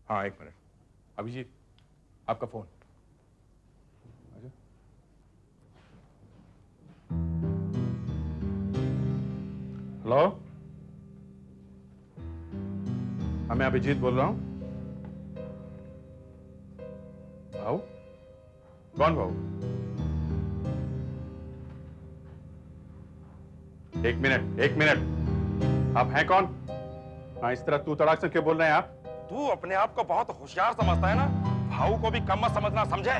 हाँ, एक मिनट। अभिजीत, आपका फोन। हेलो, हाँ मैं अभिजीत बोल रहा हूँ। भाऊ? कौन भाऊ? एक मिनट, एक मिनट। आप हैं कौन? हाँ, इस तरह तू तड़ाक से क्यों बोल रहे हैं आप? तू अपने आप को बहुत होशियार समझता है ना? भाऊ को भी कम मत समझना, समझे?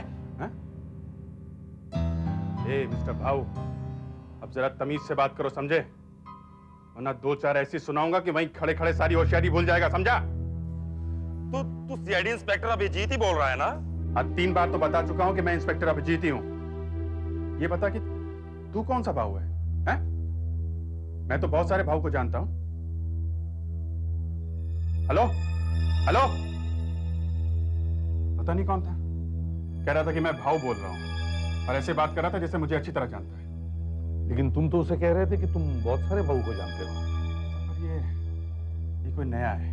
ए मिस्टर भाऊ, अब जरा तमीज से बात करो, समझे? वरना दो चार ऐसी सुनाऊंगा कि वहीं खड़े खड़े सारी होशियारी भूल जाएगा, समझा? तू सीआईडी इंस्पेक्टर अभिजीत ही बोल रहा है ना? आज 3 बार तो बता चुका हूं कि मैं इंस्पेक्टर अभिजीत ही हूं। ये बता कि तू कौन सा भाऊ है? हैं? मैं तो बहुत सारे भाऊ को जानता हूं। हेलो, हेलो, पता नहीं कौन था, कह रहा था कि मैं भाऊ बोल रहा हूं और ऐसे बात कर रहा था जैसे मुझे अच्छी तरह जानता है। लेकिन तुम तो उसे कह रहे थे कि तुम बहुत सारे भाऊ को जानते हो। पर ये कोई नया है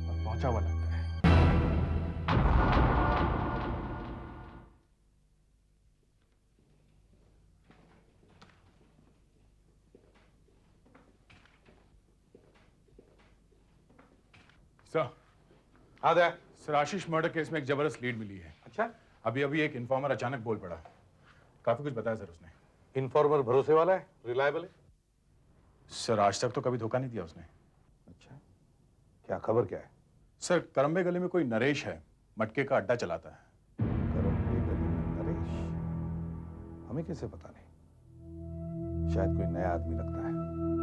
और पहुंचा हुआ लगता है। सर, हाँ दया। सर आशीष मर्डर केस में एक जबरदस्त लीड मिली है। अच्छा, अभी अभी एक इन्फॉर्मर अचानक बोल पड़ा। काफी कुछ बताया सर उसने। इन्फॉर्मर भरोसे वाला है, रिलायबल है? सर आज तक तो कभी धोखा नहीं दिया उसने। अच्छा, क्या खबर क्या है? सर करम्बे गली में कोई नरेश है, मटके का अड्डा चलाता है। करम्बे गली में नरेश? हमें कैसे पता नहीं? शायद कोई नया आदमी लगता है।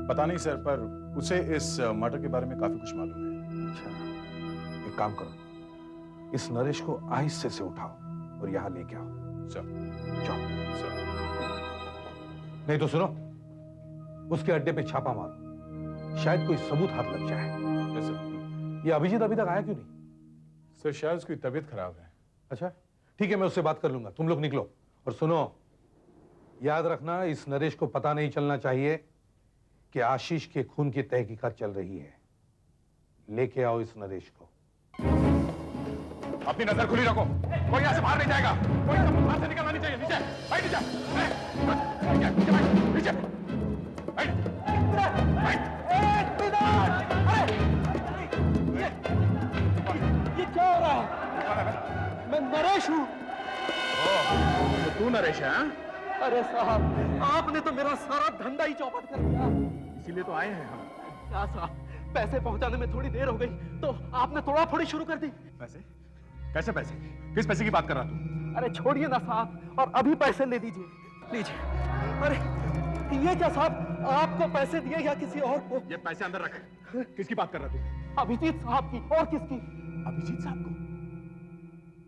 पता नहीं सर, पर उसे इस मर्डर के बारे में काफी कुछ मालूम है। अच्छा, एक काम करो, इस नरेश को आहिस्ते से उठाओ और यहाँ लेके आओ। सर, जाओ। सर। नहीं तो सुनो, उसके अड्डे पे छापा मारो, शायद कोई सबूत हाथ लग जाए। Yes sir. ये अभिजीत अभी तक आया क्यों नहीं? सर शायद उसकी तबीयत खराब है। अच्छा ठीक है, मैं उससे बात कर लूंगा, तुम लोग निकलो। और सुनो, याद रखना, इस नरेश को पता नहीं चलना चाहिए कि आशीष के खून की तहकीकात चल रही है। लेके आओ इस नरेश को। अपनी नजर खुली रखो, कोई यहाँ से बाहर नहीं जाएगा। कोई सबूत हाथ से निकलना नहीं चाहिए। नीचे बैठ, नीचे नीचे बैठ, नीचे बैठ। ये क्या हो रहा है? मैं नरेश हूँ। तो तू नरेश है? हाँ? अरे साहब, आपने तो मेरा सारा धंधा ही चौपट कर दिया। इसीलिए तो आए हैं हम। क्या साहब, पैसे पहुंचाने में थोड़ी देर हो गई तो आपने तोड़ा फोड़ी शुरू कर दी। पैसे? कैसे पैसे? किस पैसे की बात कर रहा तू? अरे छोड़िए ना साहब, और अभी पैसे ले लीजिए, लीजिए। अरे ये क्या साहब, आपको पैसे दिए या किसी और को? ये पैसे अंदर रख। किसकी बात कर रहा तू? अभिजीत साहब की। और किसकी? अभिजीत साहब को?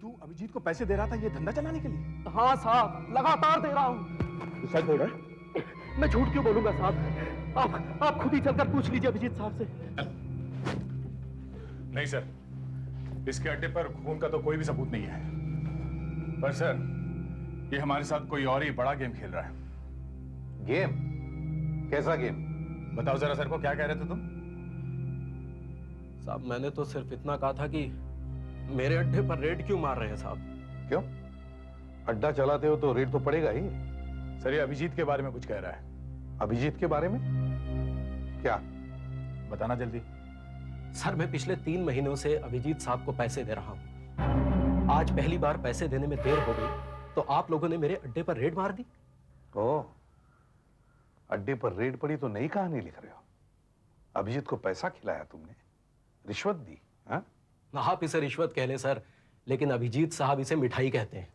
तू अभिजीत को पैसे दे रहा था ये धंधा चलाने के लिए? हाँ साहब, लगातार दे रहा हूँ। तू सच बोल रहा है? मैं झूठ क्यों बोलूंगा साहब? आप खुद ही चलकर पूछ लीजिए अभिजीत साहब से। नहीं सर, इसके अड्डे पर खून का तो कोई भी सबूत नहीं है। पर सर, ये हमारे साथ कोई और ही बड़ा गेम खेल रहा है। गेम? कैसा गेम? बताओ जरा सर को, क्या कह रहे थे तुम? साहब मैंने तो सिर्फ इतना कहा था कि मेरे अड्डे पर रेड क्यों मार रहे हैं साहब? क्यों? अड्डा चलाते हो तो रेड तो पड़ेगा ही। सर ये अभिजीत के बारे में कुछ कह रहा है। अभिजीत के बारे में? क्या? बताना जल्दी। सर मैं पिछले 3 महीनों से अभिजीत साहब को पैसे दे रहा हूं। आज पहली बार पैसे देने में देर हो गई तो आप लोगों ने मेरे अड्डे पर रेड मार दी। ओह, अड्डे पर रेड पड़ी तो नई कहानी लिख रहे हो। अभिजीत को पैसा खिलाया तुमने, रिश्वत दी? हाँ? आप इसे रिश्वत कह लें सर, लेकिन अभिजीत साहब इसे मिठाई कहते हैं।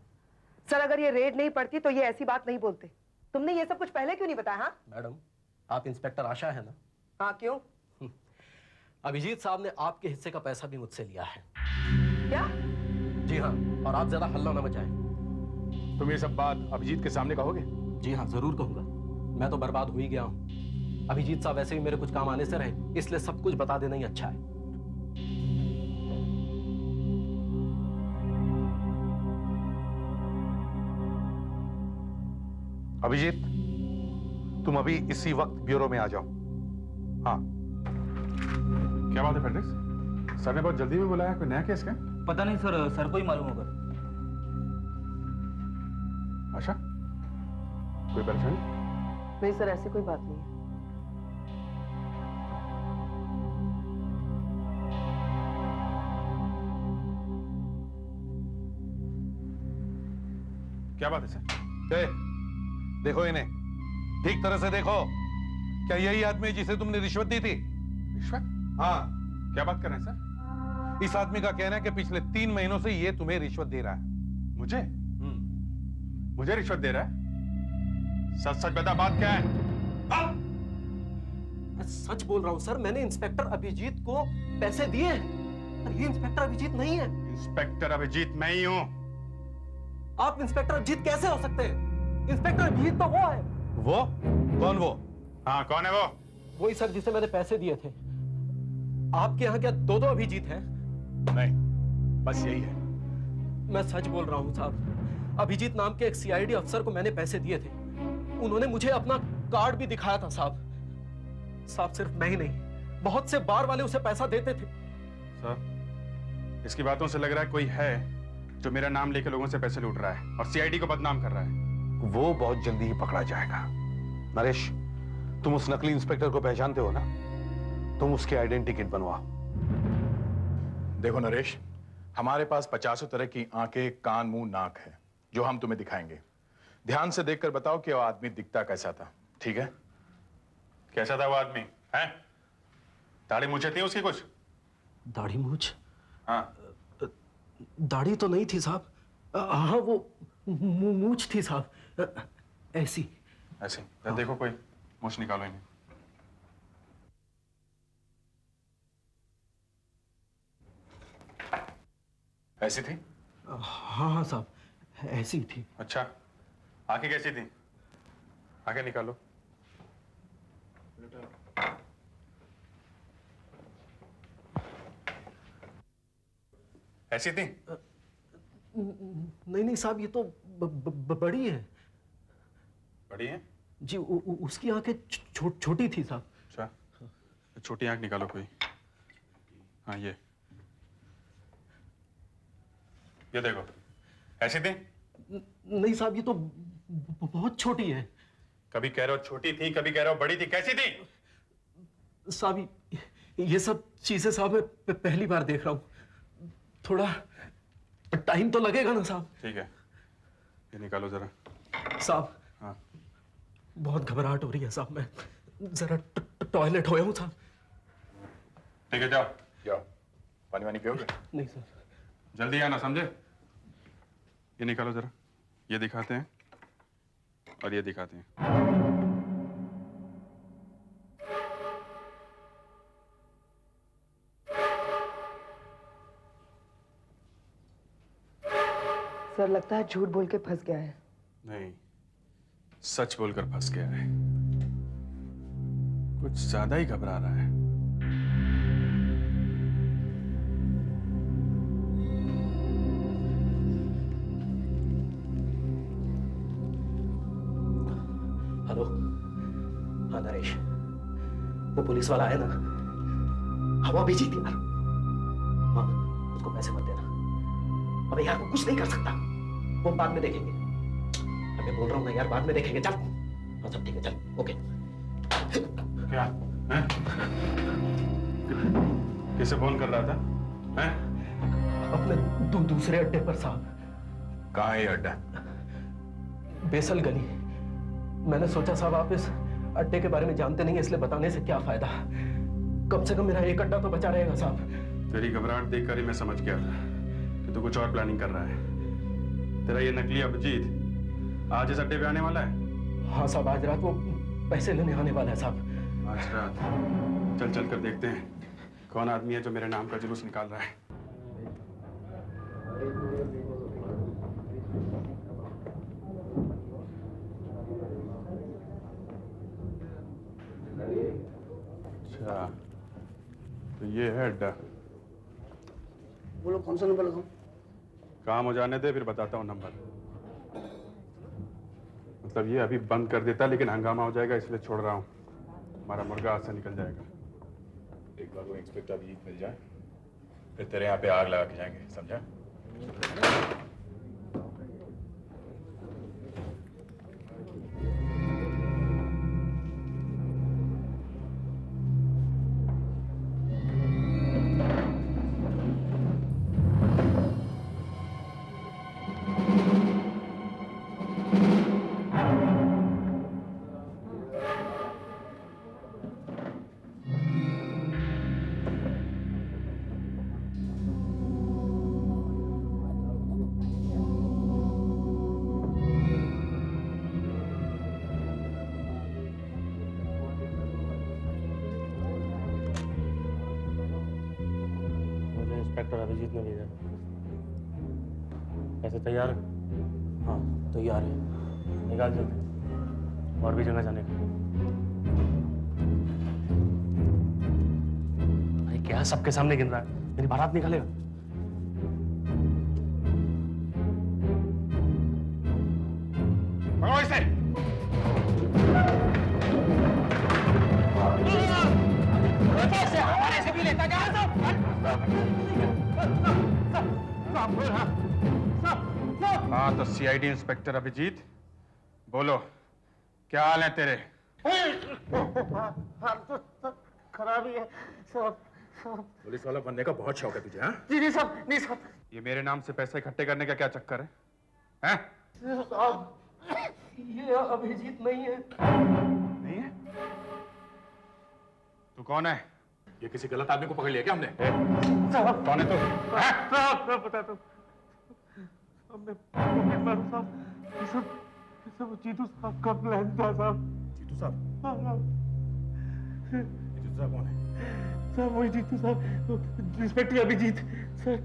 सर अगर ये रेड नहीं पड़ती तो ये ऐसी बात नहीं बोलते। तुमने ये सब कुछ पहले क्यों नहीं बताया? हाँ मैडम, आप इंस्पेक्टर आशा है ना? हाँ, क्यों? अभिजीत साहब ने आपके हिस्से का पैसा भी मुझसे लिया है। क्या? जी हाँ, और आप ज्यादा हल्ला ना मचाएं। तुम ये सब बात अभिजीत के सामने कहोगे? जी हाँ, जरूर कहूंगा। मैं तो बर्बाद हो ही गया हूं। अभिजीत साहब वैसे भी मेरे कुछ काम आने से रहे, इसलिए सब कुछ बता देना ही अच्छा है। अभिजीत, तुम अभी इसी वक्त ब्यूरो में आ जाओ। हाँ। क्या बात है फेड्रिक्स? सर ने बहुत जल्दी में बुलाया, कोई नया केस क्या? पता नहीं सर को ही मालूम होगा। आशा, कोई परेशानी? नहीं सर, ऐसी कोई बात नहीं है। क्या बात है सर? देखो इन्हें, ठीक तरह से देखो। क्या यही आदमी है जिसे तुमने रिश्वत दी थी? रिश्वत? हाँ। क्या बात कर रहे हैं सर? इस आदमी का कहना है कि पिछले 3 महीनों से ये तुम्हें रिश्वत दे रहा है। मुझे? मुझे रिश्वत दे रहा है? सच सच बता, बात क्या है? मैं सच बोल रहा हूँ सर, मैंने इंस्पेक्टर अभिजीत को पैसे दिए हैं। और ये इंस्पेक्टर अभिजीत नहीं है। इंस्पेक्टर अभिजीत मैं ही हूं। आप इंस्पेक्टर अभिजीत कैसे हो सकते हैं? इंस्पेक्टर अभिजीत तो वो है। वो? कौन वो? हाँ, कौन है वो? वही सर जिसे मैंने पैसे दिए थे। आपके यहाँ क्या 2 अभिजीत हैं? नहीं, बस यही है। मैं सच बोल रहा हूँ साहब। अभिजीत नाम के एक सीआईडी अफसर को मैंने पैसे दिए थे। उन्होंने मुझे अपना कार्ड भी दिखाया था साहब। साहब सिर्फ मैं ही नहीं, बहुत से बार वाले उसे पैसा देते थे। सर, इसकी बातों से लग रहा है कोई है जो मेरा नाम लेकर लोगों से पैसे लूट रहा है और सीआईडी को बदनाम कर रहा है। वो बहुत जल्दी ही पकड़ा जाएगा। नरेश, तुम उस नकली इंस्पेक्टर को पहचानते हो ना? तुम उसके आइडेंटिटी किट बनवाओ। देखो नरेश, हमारे पास 50 तरह की आंखें, कान, मुंह, नाक है जो हम तुम्हें दिखाएंगे। ध्यान से देखकर बताओ कि वो आदमी दिखता कैसा था, ठीक है? कैसा था वो आदमी? हैं? दाढ़ी मूछें थी उसकी कुछ? दाढ़ी मूछ? हाँ। दाढ़ी तो नहीं थी साहब। हाँ, वो मूछ थी साहब, ऐसी। ऐसे? देखो कोई मूछ निकालो इन्हें। ऐसी थी? हाँ हाँ साहब, ऐसी थी। अच्छा, आंखें कैसी थी? आंखें निकालो। ऐसी थी? नहीं नहीं साहब, ये तो बड़ी है। बड़ी है? जी, उसकी आंखें छोटी थी साहब। अच्छा, छोटी आंख निकालो कोई। हाँ, ये देखो, ऐसी थी? नहीं साहब, ये तो बहुत छोटी है। कभी कह रहे हो छोटी थी, कभी कह रहे हो बड़ी थी, कैसी थी? साहब, ये सब चीजें साहब मैं पहली बार देख रहा हूँ। थोड़ा टाइम तो लगेगा ना साहब? ठीक है, ये निकालो जरा। साहब, हाँ। बहुत घबराहट हो रही है साहब, मैं जरा टॉयलेट होया हूँ साहब। ठीक है, जाओ। जाओ, पानी वानी पियोगे? नहीं सर। जल्दी आना, समझे? ये निकालो जरा। ये दिखाते हैं और ये दिखाते हैं। सर, लगता है झूठ बोल के फंस गया है। नहीं, सच बोलकर फंस गया है। कुछ ज्यादा ही घबरा रहा है। हेलो। हाँ नरेश, वो पुलिस वाला है ना? हाँ, वो अभिजीत यार। हाँ, उसको पैसे मत देना। अबे यार, वो कुछ नहीं कर सकता। वो बाद में देखेंगे। मैं बोल रहा हूँ ना यार, बाद में देखेंगे। चल। हाँ सब ठीक है, चल। ओके। क्या है? किसे फोन कर रहा था? हैं? अपने दूसरे अड्डे पर साहब। कहाँ है ये अड्डा? बेसल गली। मैंने सोचा साहब आप इस अड्डे के बारे में जानते नहीं, इसलिए बताने से क्या फायदा। कम से कम मेरा एक अड्डा तो बचा रहेगा साहब। तेरी घबराहट देखकर ही मैं समझ गया था कि तू कुछ और प्लानिंग कर रहा है। तेरा ये नकली अभिजीत आज इस अड्डे पे आने वाला है? हाँ साहब, आज रात वो पैसे लेने आने वाला है साहब। आज रात? चल चल कर देखते हैं कौन आदमी है जो मेरे नाम का जुलूस निकाल रहा है। अच्छा, तो ये है अड्डा। बोलो कौन सा नंबर लगाऊं? काम हो जाने दे, फिर बताता हूँ नंबर। मतलब ये अभी बंद कर देता, लेकिन हंगामा हो जाएगा इसलिए छोड़ रहा हूँ। हमारा मुर्गा हाथ से निकल जाएगा। एक बार वो इंस्पेक्टर अभिजीत मिल जाए फिर तेरे यहाँ पे आग लगा के जाएंगे, समझा? मुझे इंस्पेक्टर अभिजीत ने भेजा। कैसे तैयार है? हाँ तैयार है। निकाल जल्दी, और भी जगह जाने का। भाई क्या सबके सामने गिन रहा है? मेरी बारात निकालेगा। पकड़ो इसे। हमारे से भी लेता जा हाँ तो सीआईडी इंस्पेक्टर अभिजीत, बोलो क्या हाल है तेरे? खराबी है सब। पुलिस वाला बनने का बहुत शौक है तुझे, हाँ? जी नहीं साहब, नहीं साहब। ये मेरे नाम से पैसे इकट्ठे करने का क्या चक्कर है? हैं? ये अभिजीत नहीं है। नहीं है? तू कौन है? ये किसी गलत आदमी को पकड़ लिया क्या हमने? कौन है तू? हैं? साहब बताता हूँ। हमने पॉकेट मारा साहब। ये सब जीतू साहब का प्लान था साहब। जीतू साहब? हाँ साहब। ये जीतू साहब कौन है? सर वही जीतू साहब, इंस्पेक्टर अभिजीत सर।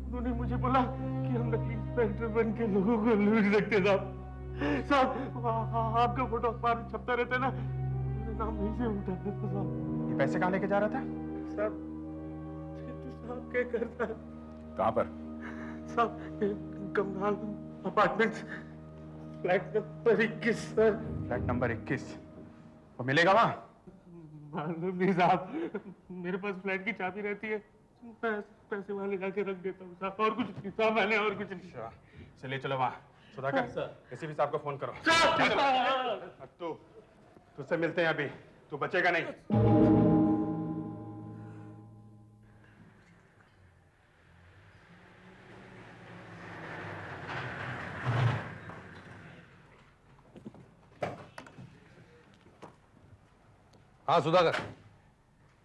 उन्होंने मुझे बोला कि हम नकली इंस्पेक्टर बन के लोगों को लूट सकते साहब। साहब आपका फोटो अखबार में छपता रहता है ना, मेरा नाम वहीं से उठा था साहब। ये पैसे कहाँ लेके जा रहा था? साहब जीतू साहब क्या करता है कहाँ पर? साहब? कमलाल apartments, flat number 21 sir. Flat number 21। वो मिलेगा वहाँ? मालूम नहीं साहब, मेरे पास फ्लैट की चाबी रहती है, पैसे वाले जाके रख देता हूँ साहब। और कुछ नहीं साहब, मैंने और कुछ नहीं। अच्छा, चलिए चलो वहाँ। सुधाकर, किसी भी साहब को फोन करो। अब तू तुझसे मिलते हैं अभी, तू बचेगा नहीं। हाँ सुधाकर,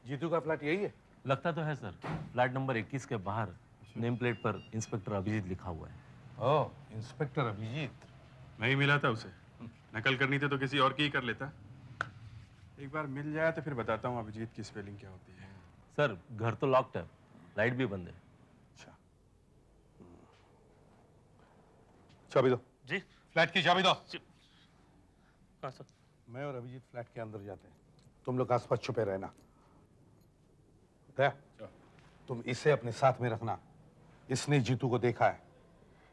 जीतू का फ्लैट यही है? लगता तो है सर। फ्लैट नंबर 21 के बाहर नेम प्लेट पर इंस्पेक्टर अभिजीत लिखा हुआ है। ओह, इंस्पेक्टर अभिजीत। नहीं मिला था उसे, नकल करनी थी तो किसी और की ही कर लेता। एक बार मिल जाए तो फिर बताता हूँ अभिजीत की स्पेलिंग क्या होती है। सर घर तो लॉक्ड है, लाइट भी बंद है। अच्छा, चाबी दो। जी फ्लैट की चाबी दो। हाँ सर। मैं और अभिजीत फ्लैट के अंदर जाते हैं, तुम लोग आसपास छुपे रहना। दया, तुम इसे अपने साथ में रखना। इसने जीतू को देखा है।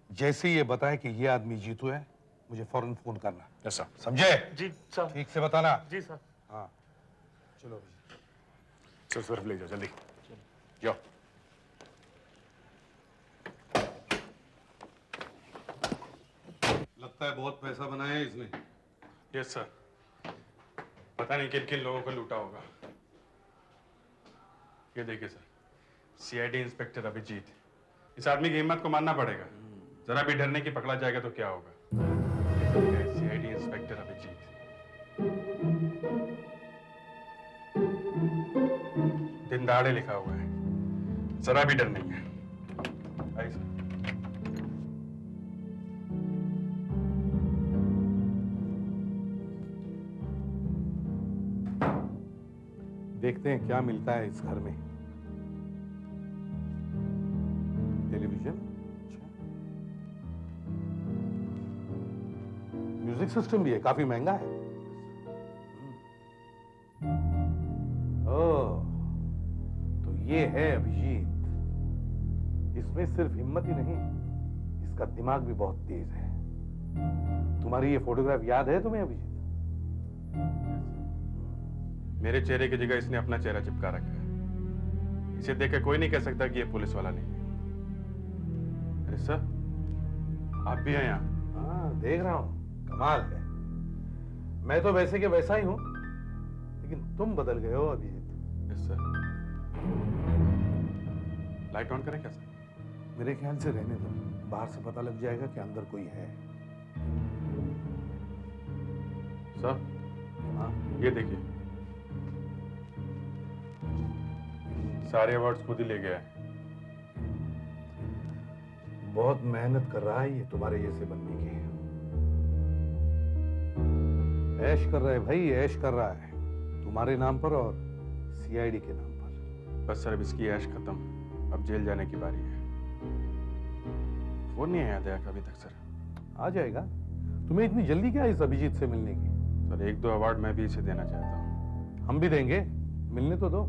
जैसे ही ये बताए कि ये आदमी जीतू है, मुझे फौरन फोन करना। ऐसा? समझे? जी सर। ठीक से बताना। जी सर। हाँ चलो अभिजीत। सर तरफ ले जाओ जल्दी, जाओ। लगता है बहुत पैसा बनाया है इसने। Yes sir. पता नहीं किन किन लोगों को लूटा होगा। ये देखिए सर, सीआईडी इंस्पेक्टर अभिजीत। इस आदमी की हिम्मत को मानना पड़ेगा। जरा भी डरने की पकड़ा जाएगा तो क्या होगा। CID inspector Abhijeet. दिन दहाड़े लिखा हुआ है, जरा भी डर नहीं है। आइए सर। देखते हैं क्या मिलता है इस घर में। टेलीविजन, अच्छा। म्यूजिक सिस्टम भी है, काफी महंगा है। ओह, तो ये है अभिजीत। इसमें सिर्फ हिम्मत ही नहीं, इसका दिमाग भी बहुत तेज है। तुम्हारी ये फोटोग्राफ याद है तुम्हें अभिजीत? मेरे चेहरे की जगह इसने अपना चेहरा चिपका रखा है। इसे देख के कोई नहीं कह सकता कि ये पुलिस वाला नहीं है। अरे सर, आप भी हैं यहाँ? हाँ, देख रहा हूँ। कमाल है। मैं तो वैसे के वैसा ही हूँ, लेकिन तुम बदल गए हो Abhijeet. Yes sir. Light on करें क्या सर? मेरे ख्याल से रहने दो, बाहर से पता लग जाएगा कि अंदर कोई है। सर, हाँ, ये देखिए, सारे अवार्ड्स खुद ही ले गया है। बहुत मेहनत कर रहा है ये तुम्हारे जैसे बनने की। ऐश कर रहा है भाई, ऐश कर रहा है तुम्हारे नाम पर और सीआईडी के नाम पर। बस सर, अब इसकी ऐश खत्म, अब जेल जाने की बारी है। फोन नहीं आया दया का अभी तक सर। आ जाएगा। तुम्हें इतनी जल्दी क्या है इस अभिजीत से मिलने की? सर, 1-2 अवार्ड मैं भी इसे देना चाहता हूँ। हम भी देंगे, मिलने तो दो।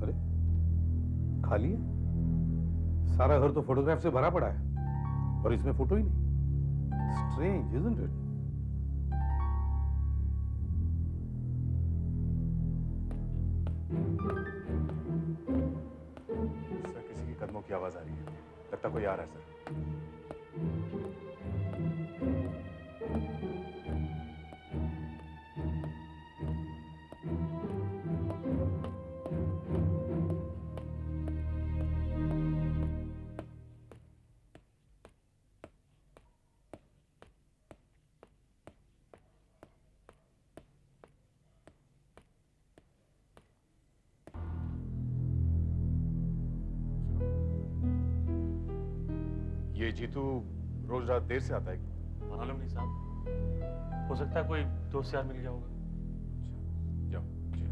अरे खाली है, सारा घर तो फोटोग्राफ से भरा पड़ा है और इसमें फोटो ही नहीं। Strange, isn't it? सर, किसी की कदमों की आवाज आ रही है। लगता कोई आ रहा है सर। ये जीतू रोज रात देर से आता है क्या? मालूम नहीं साहब, हो सकता है कोई दोस्त यार मिल गया होगा। जाओ जी।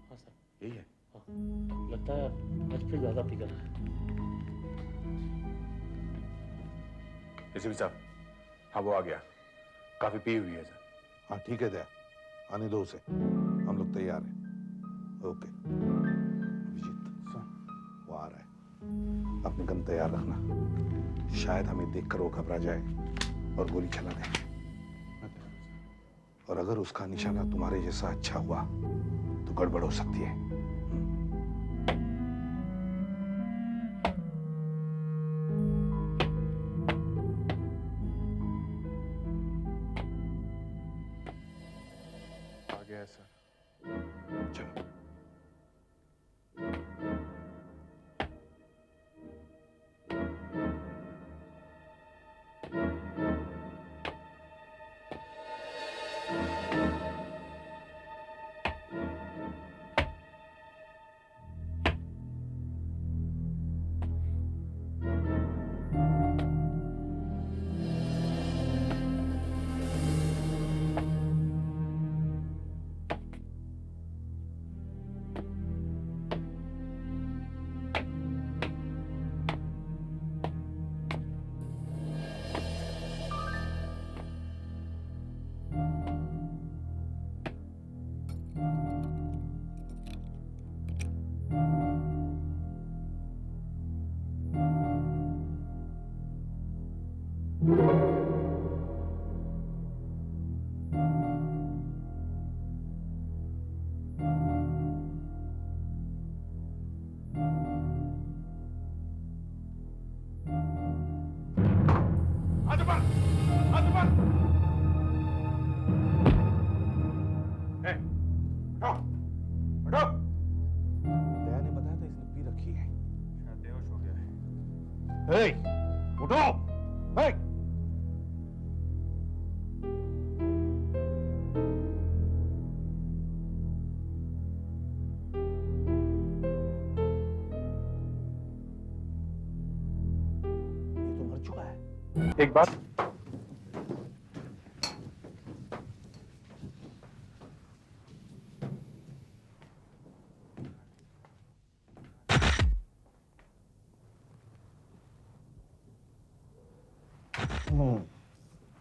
हाँ सर, यही है। लगता है आज फिर ज्यादा पी कर रहा है। एसीपी साहब, हाँ वो आ गया। काफी पी हुई है सर। हाँ ठीक है दया, आने दो उसे, हम लोग तैयार हैं। ओके अभिजीत, वो आ रहा है, अपने गन तैयार रखना। शायद हमें देखकर वो घबरा जाए और गोली चला दे। और अगर उसका निशाना तुम्हारे जैसा अच्छा हुआ तो गड़बड़ हो सकती है। आ गया है सर। चलो। दया ने बताया था इसने पी रखी है। शायद बेहोश हो गया है। ए, उठो! ए! एक बात,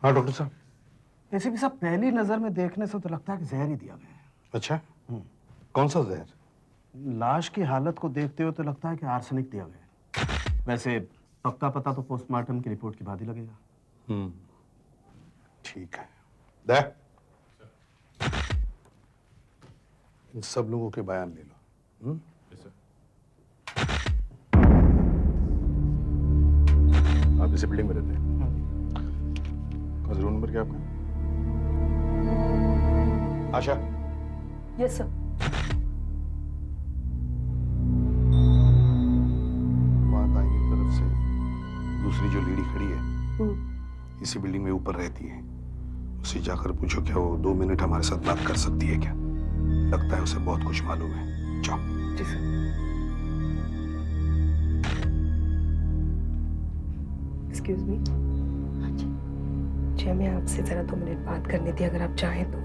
हाँ डॉक्टर साहब। एसीपी साहब, पहली नजर में देखने से तो लगता है कि जहर ही दिया गया है। अच्छा, कौन सा जहर? लाश की हालत को देखते हुए तो लगता है कि आर्सेनिक दिया गया है। वैसे पक्का पता तो पोस्टमार्टम की रिपोर्ट के बाद ही लगेगा। ठीक है। दे, इन सब लोगों के बयान ले लो। आप इसी बिल्डिंग में रहते हैं? कौन सा रूम नंबर क्या आपका? आशा, यस सर। वहां दाहिनी तरफ से दूसरी जो लेडी खड़ी है इसी बिल्डिंग में ऊपर रहती है, उससे जाकर पूछो क्या वो 2 मिनट हमारे साथ बात कर सकती है क्या? लगता है उसे बहुत कुछ मालूम है। जाओ। जी सर। Excuse me. हाँ जी। जी, हमें आपसे जरा 2 मिनट बात करनी थी, अगर आप चाहें तो।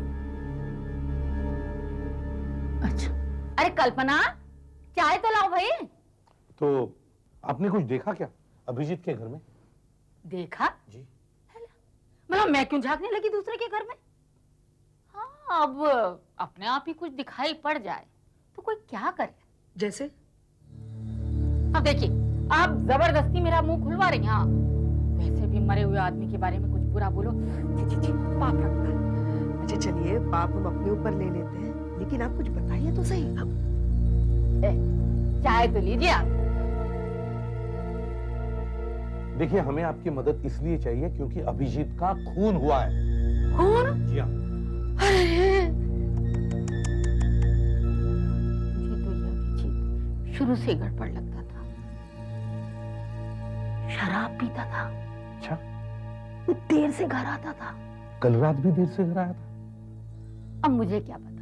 अच्छा, अरे कल्पना, चाय तो लाओ भाई। तो आपने कुछ देखा क्या अभिजीत के घर में? देखा? जी। मतलब मैं क्यों झांकने लगी दूसरे के घर में? हाँ, अब अपने आप ही कुछ दिखाई पड़ जाए तो कोई क्या करे? जैसे? अब देखिए, आप जबरदस्ती मेरा मुंह खुलवा रही हैं। हाँ, वैसे भी मरे हुए आदमी के बारे में कुछ बुरा बोलो, जी जी जी, पाप लगता है। अच्छा चलिए, पाप हम अपने ऊपर ले लेते हैं, लेकिन आप कुछ बताइए तो सही। अब चाय तो लीजिए आप। देखिए, हमें आपकी मदद इसलिए चाहिए क्योंकि अभिजीत का खून हुआ है। खून? जी हाँ। अरे, मुझे तो ये अभिजीत शुरू से गड़बड़ लगता था। शराब पीता था। अच्छा, वो देर से घर आता था। कल रात भी देर से घर आया था। अब मुझे क्या पता,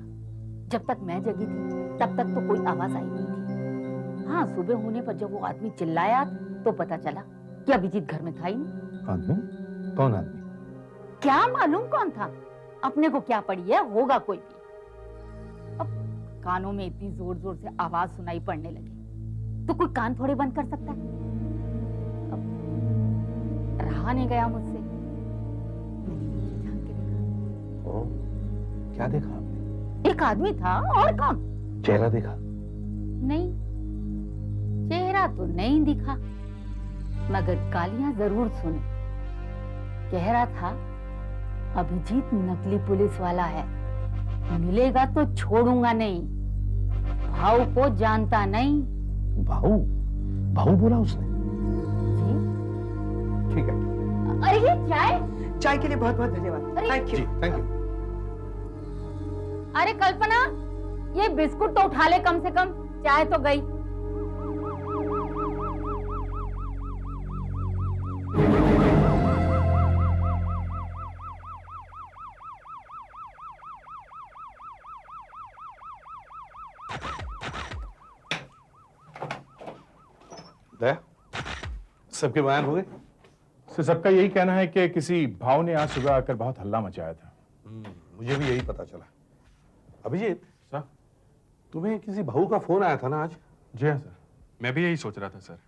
जब तक मैं जगी थी तब तक तो कोई आवाज आई नहीं थी। हाँ, सुबह होने पर जब वो आदमी चिल्लाया तो पता चला कि अभिजीत घर में था ही नहीं। आदमी? कौन आदमी? क्या मालूम कौन था, अपने को क्या पड़ी है, होगा कोई भी। अब कानों में इतनी जोर जोर से आवाज सुनाई पड़ने लगी तो कोई कान थोड़े बंद कर सकता है। अब रहा नहीं गया मुझसे, मैंने नीचे झांक के देखा। ओ, क्या देखा आपने? एक आदमी था, और कौन? चेहरा देखा? नहीं, चेहरा तो नहीं दिखा, मगर गालियां जरूर सुनी। कह रहा था अभिजीत नकली पुलिस वाला है, मिलेगा तो छोड़ूंगा नहीं, भाऊ को जानता नहीं। भाऊ? भाऊ बोला उसने? जी। ठीक है। अरे ये चाय? चाय के लिए बहुत बहुत धन्यवाद। अरे- थैंक जी, यू। Thank you. अरे कल्पना, ये बिस्कुट तो उठा ले, कम से कम चाय तो गई। दया, सबके बयान हो गए? सर सबका यही कहना है कि किसी भाव ने आज सुबह आकर बहुत हल्ला मचाया था। मुझे भी यही पता चला। अभिजीत, सर? तुम्हें किसी भाऊ का फोन आया था ना आज? जी हाँ सर, मैं भी यही सोच रहा था सर।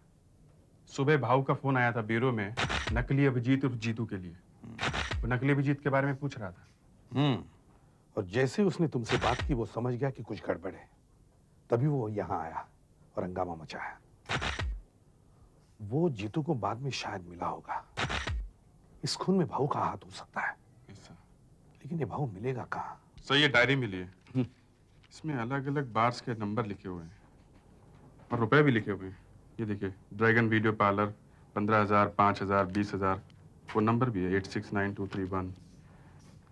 सुबह भाऊ का फोन आया था ब्यूरो में, नकली अभिजीत और जीतू के लिए। वो नकली अभिजीत के बारे में पूछ रहा था। और जैसे उसने तुमसे बात की वो समझ गया कि कुछ गड़बड़ है, तभी वो यहाँ आया और हंगामा मचाया। वो जीतू को बाद में शायद मिला होगा। इस खून में भाऊ का हाथ हो सकता है, लेकिन ये भाऊ मिलेगा कहाँ? सर, ये डायरी मिली है, इसमें अलग अलग बार्स के नंबर लिखे हुए हैं और रुपए भी लिखे हुए हैं। ये देखिए, ड्रैगन वीडियो पार्लर 15,000, 5,000, 20,000। वो नंबर भी है 869231।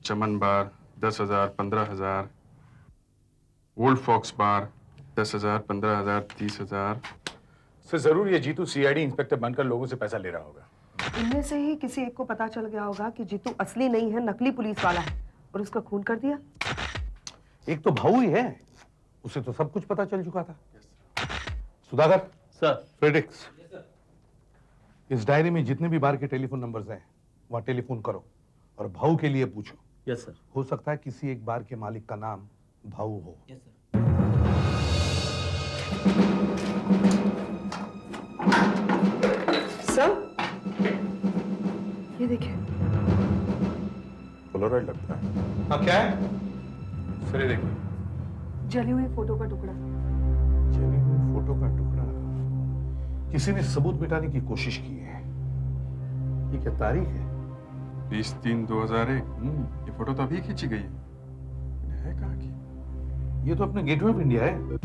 चमन बार 10,000, 15,000। ओल्ड फॉक्स बार 10,000, 15,000, 30,000। सर जरूर ये जीतू सीआईडी इंस्पेक्टर बनकर लोगों से पैसा ले रहा होगा। इनमें से ही किसी एक को पता चल गया होगा कि जीतू असली नहीं है, नकली पुलिस वाला है, और उसका खून कर दिया। एक तो भाऊ ही है, उसे तो सब कुछ पता चल चुका था। सुधाकर, सर। फ्रेडरिक्स, इस डायरी में जितने भी बार के टेलीफोन नंबर्स हैं वहां टेलीफोन करो और भाऊ के लिए पूछो। Yes sir. हो सकता है किसी एक बार के मालिक का नाम भाऊ हो। Yes sir. सर, ये देखिए। पोलरॉइड लगता है। हाँ, क्या है? सर ये देखिए, जली हुई फोटो का टुकड़ा। जली हुई फोटो का टुकड़ा। किसी ने सबूत मिटाने की कोशिश की है। ये क्या तारीख है? 20-3-2001। ये फोटो तो अभी खींची गई है कहाँ की? ये तो अपने गेटवे ऑफ इंडिया है।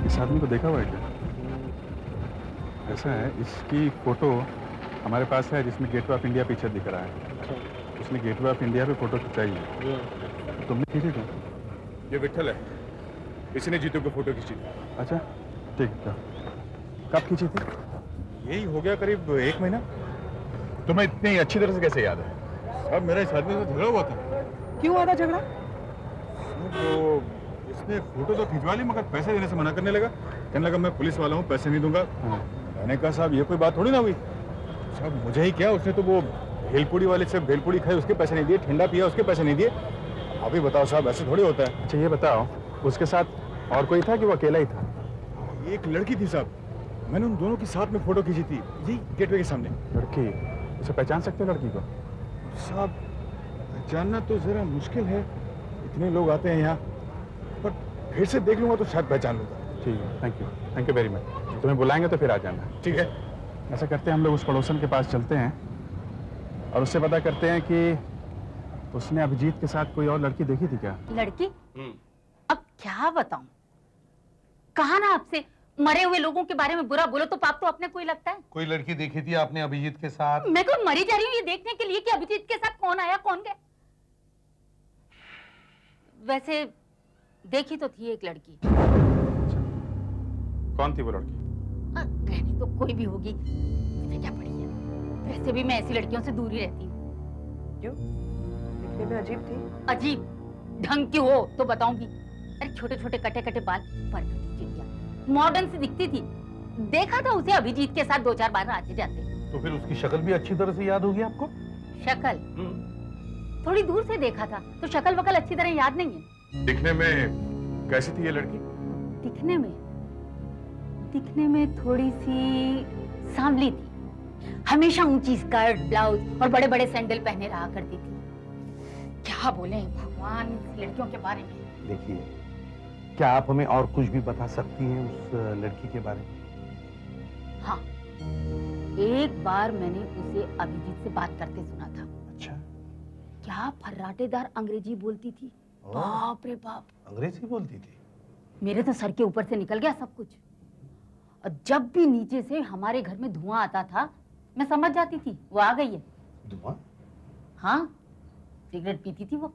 इस आदमी को देखा हुआ है क्या? ऐसा है, इसकी फोटो हमारे पास है जिसमें गेटवे ऑफ इंडिया पीछे दिख रहा है। उसने गेटवे ऑफ इंडिया पे फोटो खिंचाई है। तुमने खींची क्या? ये विठल है, इसने जीतू को फोटो खींची थी। अच्छा ठीक है। कब खींची थी? यही हो गया करीब 1 महीना। तुम्हें इतनी अच्छी तरह से कैसे याद है? अब मेरा इस आदमी से झगड़ा हुआ था। क्यों हुआ था झगड़ा? तो इसने फोटो तो खिंचवा ली मगर पैसे देने से मना करने लगा। कहने लगा मैं पुलिस वाला हूँ, पैसे नहीं दूंगा। मैंने कहा साहब ये कोई बात थोड़ी ना हुई। साहब मुझे ही क्या, उसने तो वो भेलपुड़ी वाले से भेलपुड़ी खाई, उसके पैसे नहीं दिए। ठंडा पिया, उसके पैसे नहीं दिए। अभी बताओ साहब, ऐसे थोड़ी होता है। अच्छा ये बताओ, उसके साथ और कोई था कि वो अकेला ही था? एक लड़की थी साहब, मैंने उन दोनों की साथ में फोटो खींची थी, यही गेटवे के सामने। लड़की? उसे पहचान सकते हो लड़की को? साहब जानना तो जरा मुश्किल है, इतने लोग आते हैं यहाँ, पर फिर से देख लूंगा तो शायद पहचान लूंगा। ठीक है, थैंक यू वेरी मच। तुम्हें बुलाएंगे तो फिर आ जाना। ठीक है। ऐसा करते हैं, हम लोग उस पड़ोसन के पास चलते हैं और उससे पता करते हैं कि उसने अभिजीत के साथ कोई और लड़की देखी थी क्या? लड़की? अब क्या बताऊं? कहा ना आपसे, मरे हुए लोगों के बारे में बुरा बोलो तो पाप तो अपने को ही लगता है। कोई लड़की देखी थी आपने अभिजीत के साथ? मैं कोई मरी जा रही हूँ ये देखने के लिए कि अभिजीत के साथ कौन आया कौन गया। वैसे देखी तो थी एक लड़की। कौन थी वो लड़की? रहनी तो कोई भी होगी, मुझे क्या पड़ी है। वैसे भी मैं ऐसी लड़कियों से दूर ही रहती हूँ। क्यों? दिखने में अजीब थी। अजीब ढंग की हो तो बताऊंगी। अरे छोटे छोटे कटे कटे बाल, पर चिड़िया, मॉडर्न सी दिखती थी। देखा था उसे अभिजीत के साथ 2-4 बार आते जाते। तो फिर उसकी शक्ल भी अच्छी तरह से याद होगी आपको? शक्ल? थोड़ी दूर से देखा था तो शक्ल वकल अच्छी तरह याद नहीं है। दिखने में कैसी थी ये लड़की? दिखने में थोड़ी सी सांवली थी। हमेशा ऊंची स्कर्ट, ब्लाउज और बड़े बड़े सैंडल पहने रहा करती थी। क्या बोले भगवान इस लड़कियों के बारे में। देखिए, क्या आप हमें और कुछ भी बता सकती हैं उस लड़की के बारे में? हाँ, एक बार मैंने उसे अभिजीत से बात करते सुना था। अच्छा। क्या फर्राटेदार अंग्रेजी बोलती थी, बाप रे बाप। अंग्रेजी बोलती थी? मेरे तो सर के ऊपर से निकल गया सब कुछ। और जब भी नीचे से हमारे घर में धुआं आता था, मैं समझ जाती थी वो आ गई है। धुआं? हाँ, सिगरेट पीती थी वो।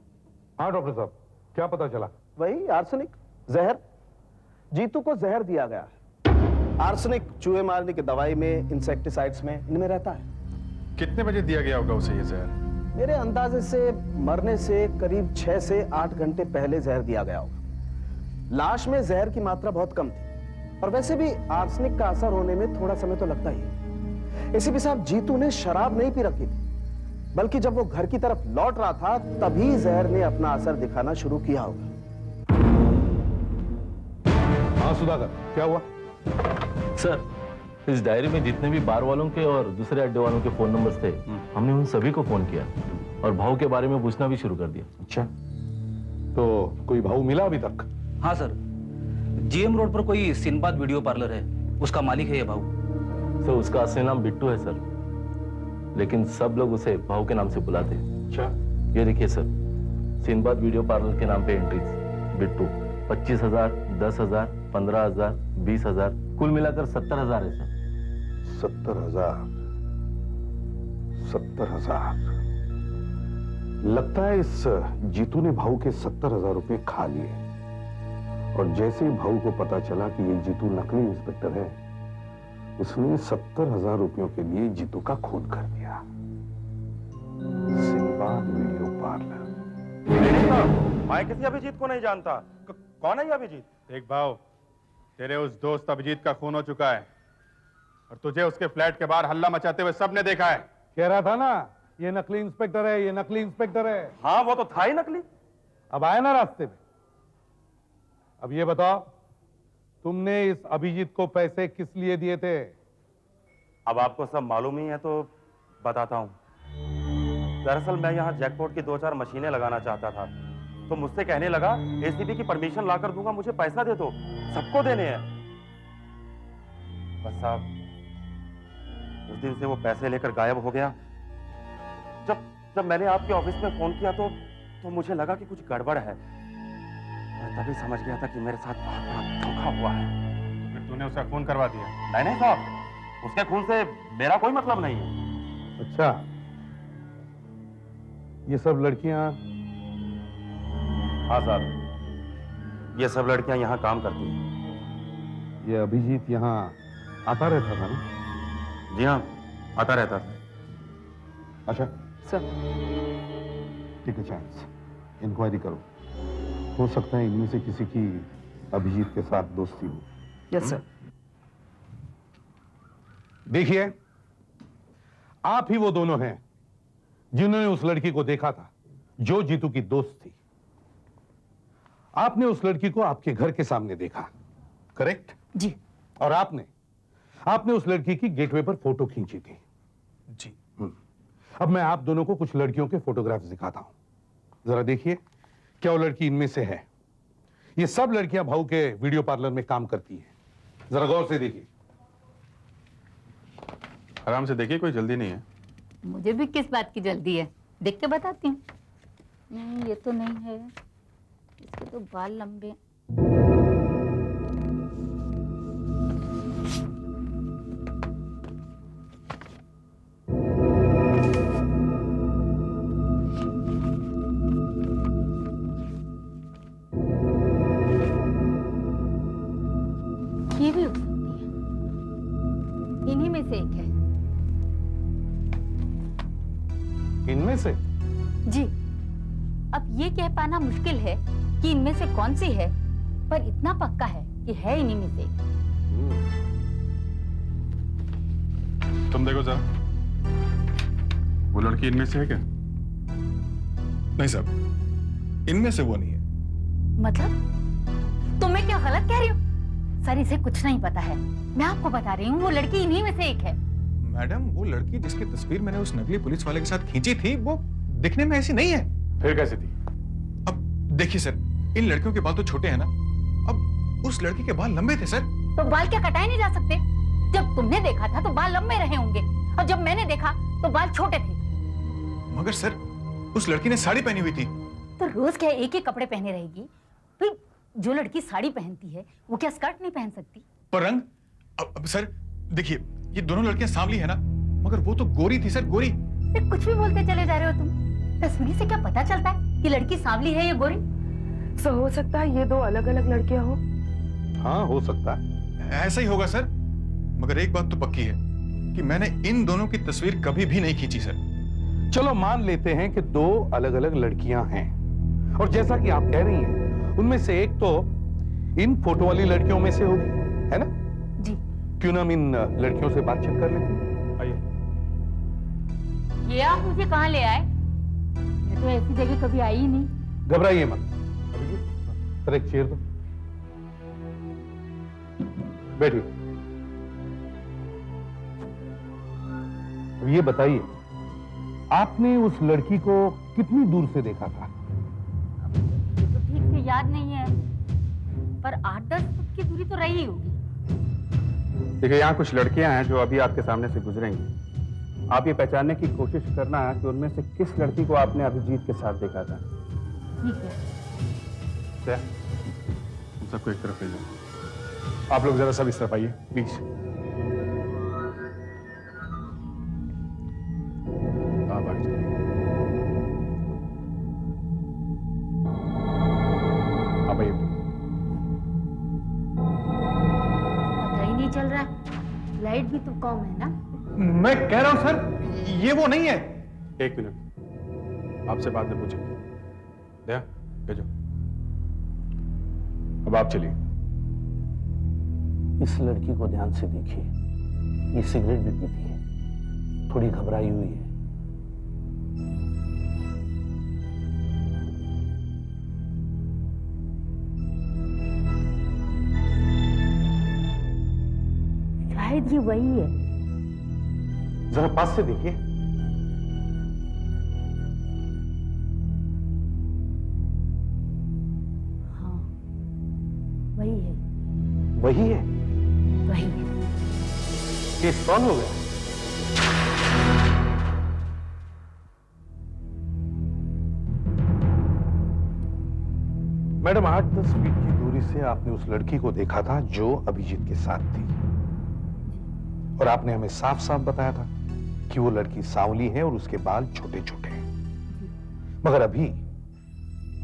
हाँ डॉक्टर साहब, क्या पता चला? वही आर्सेनिक, जहर। जीतू को जहर दिया गया है। आर्सेनिक चूहे मारने की दवाई में, इंसेक्टिसाइड्स में, इनमें रहता है। कितने बजे दिया गया होगा उसे ये जहर? मेरे अंदाजे से मरने से करीब 6 से 8 घंटे पहले जहर दिया गया होगा। लाश में जहर की मात्रा बहुत कम थी और वैसे भी आर्सेनिक का असर होने में थोड़ा समय तो लगता ही है। इसी भी साहब जीतू ने शराब नहीं पी रखी थी, बल्कि जब वो घर की तरफ लौट रहा था तभी जहर ने अपना असर दिखाना शुरू किया होगा। हाँ सुधाकर, क्या हुआ? सर, इस डायरी में जितने भी बार वालों के और दूसरे अड्डे वालों के फोन नंबर्स थे, हमने उन सभी को फोन किया और भाव के बारे में पूछना भी शुरू कर दिया। अच्छा, तो कोई भाऊ मिला अभी तक? हाँ सर, जीएम रोड पर कोई सिनबाद वीडियो पार्लर है, उसका मालिक है ये भाऊ। सर, उसका असली नाम बिट्टू है सर, लेकिन सब लोग उसे भाव के नाम से बुलाते हैं। अच्छा। ये देखिए सर, सिंबाद वीडियो पार्लर के नाम पे एंट्रीज बिट्टू 25,000, 10,000, 15,000, 20,000, कुल मिलाकर 70,000 है सर। 70,000। 70,000। लगता है इस जीतू ने भाऊ के 70,000 रुपए खा लिए, और जैसे ही भाऊ को पता चला कि ये जीतू नकली इंस्पेक्टर है, उसने 70,000 रुपयों के लिए जीतू का खून कर दिया। Sinbad video parlour. मैं किसी अभिजीत को नहीं जानता। कौन है ये अभिजीत? देख भाव, तेरे उस दोस्त अभिजीत का खून हो चुका है, और तुझे उसके फ्लैट के बाहर हल्ला मचाते हुए सबने देखा है। कह रहा था ना, ये नकली इंस्पेक्टर है, ये नकली इंस्पेक्टर है। हाँ, वो तो था ही नकली। अब आया ना रास्ते में। अब ये बताओ, तुमने इस अभिजीत को पैसे किस लिए दिए थे? अब आपको सब मालूम ही है तो बताता हूँ। दरअसल मैं यहाँ जैकपॉट की 2-4 मशीनें लगाना चाहता था, तो मुझसे कहने लगा एसीबी की परमिशन लाकर दूंगा, मुझे पैसा दे दो, सबको देने हैं। बस साहब, उस दिन से वो पैसे लेकर गायब हो गया। जब मैंने आपके ऑफिस में फोन किया तो मुझे लगा कि कुछ गड़बड़ है। मैं तभी समझ गया था कि मेरे साथ बहुत बड़ा धोखा हुआ है। तो फिर तूने उसका खून करवा दिया? नहीं साहब, उसके खून से मेरा कोई मतलब नहीं है। अच्छा, ये सब लड़कियां? हाँ साहब, ये सब लड़कियां यहाँ काम करती हैं। ये अभिजीत यहाँ आता रहता था ना? जी हाँ, आता रहता था। अच्छा sir, take a chance, inquiry करो। हो सकता है इनमें से किसी की अभिजीत के साथ दोस्ती हो। Yes sir. देखिए, आप ही वो दोनों हैं जिन्होंने उस लड़की को देखा था जो जीतू की दोस्त थी। आपने उस लड़की को आपके घर के सामने देखा, करेक्ट? जी। और आपने उस लड़की की गेटवे पर फोटो खींची थी। जी। अब मैं आप दोनों को कुछ लड़कियों के फोटोग्राफ्स दिखाता हूं। जरा देखिए, क्या वो लड़की इनमें से है? ये सब लड़कियां भाऊ के वीडियो पार्लर में काम करती हैं। जरा गौर से देखिए। आराम से देखिए, कोई जल्दी नहीं है। मुझे भी किस बात की जल्दी है, देख के बताती हूँ। नहीं, ये तो नहीं है, इसके तो बाल लंबे। ये भी हो सकती है, इन्हीं में से एक है। इनमें से? जी। अब ये कह पाना मुश्किल है कि इनमें से कौन सी है, पर इतना पक्का है कि है इन्हीं में से। तुम देखो जरा, वो लड़की इनमें से है क्या? नहीं साहब, इनमें से वो नहीं है। मतलब तुम्हें क्या गलत कह रही हो? सर, इसे कुछ नहीं पता है। मैं आपको बता रही हूँ, वो लड़की इन्हीं में से एक है। मैडम, वो लड़की जिसकी तस्वीर मैंने उस नकली पुलिस वाले के साथ खींची थी, वो दिखने में ऐसी नहीं है। फिर कैसी थी? अब देखिए सर, इन लड़कियों के बाल तो छोटे हैं ना, अब उस लड़की के बाल लंबे थे सर। तो बाल क्या कटाए नहीं जा सकते? जब तुमने देखा था तो बाल लंबे रहे होंगे, और जब मैंने देखा तो बाल छोटे थे। मगर सर, उस लड़की ने साड़ी पहनी हुई थी। तो रोज क्या एक ही कपड़े पहने रहेगी? भाई, जो लड़की साड़ी पहनती है वो क्या स्कर्ट नहीं पहन सकती? पर रंग, अब सर देखिए, ये दोनों लड़कियां सांवली है ना, मगर वो तो गोरी थी सर, गोरी। कुछ भी बोलते चले जा रहे हो तुम। तस्वीर से क्या पता चलता है कि लड़की सांवली है या गोरी? सर, हो सकता है ये दो अलग अलग लड़कियां हो। हाँ, हो सकता है। ऐसा ही होगा सर, मगर एक बात तो पक्की है कि मैंने इन दोनों की तस्वीर कभी भी नहीं खींची सर। चलो मान लेते हैं कि दो अलग अलग लड़कियां हैं, और जैसा कि आप कह रही हैं, उनमें से एक तो इन फोटो वाली लड़कियों में से होगी, है ना? जी। क्यों ना हम इन लड़कियों से बातचीत कर लेते हैं? आइए। ये आप मुझे कहाँ ले आए? मैं तो ऐसी जगह कभी आई ही नहीं। घबराइए मत। सर, एक चेयर दो, बैठिए। अब ये बताइए, आपने उस लड़की को कितनी दूर से देखा था? मुझे तो ठीक से याद नहीं है, पर 8-10 फुट की दूरी तो रही होगी। देखिए, यहाँ कुछ लड़कियां हैं जो अभी आपके सामने से गुजरेंगी। आप ये पहचानने की कोशिश करना कि उनमें से किस लड़की को आपने अभिजीत के साथ देखा था। ठीक है। क्या तुम सबको एक तरफ ले जाओ। आप लोग जरा सब इस तरफ आइए प्लीज। आप आगे चलिए। आप आइए। पता ही नहीं चल रहा, लाइट भी तो कम है ना। मैं कह रहा हूं सर, ये वो नहीं है। एक मिनट, आपसे बाद में पूछेंगे। दया भेजो। अब आप चलिए। इस लड़की को ध्यान से देखिए, ये सिगरेट भी पीती है, थोड़ी घबराई हुई है। शायद ये वही है। जरा पास से देखिए। हाँ, वही है। वही है। वही है। केस सॉल्व हो गया। मैडम, 8-10 फीट की दूरी से आपने उस लड़की को देखा था जो अभिजीत के साथ थी, और आपने हमें साफ साफ बताया था कि वो लड़की सांवली है और उसके बाल छोटे छोटे हैं। मगर अभी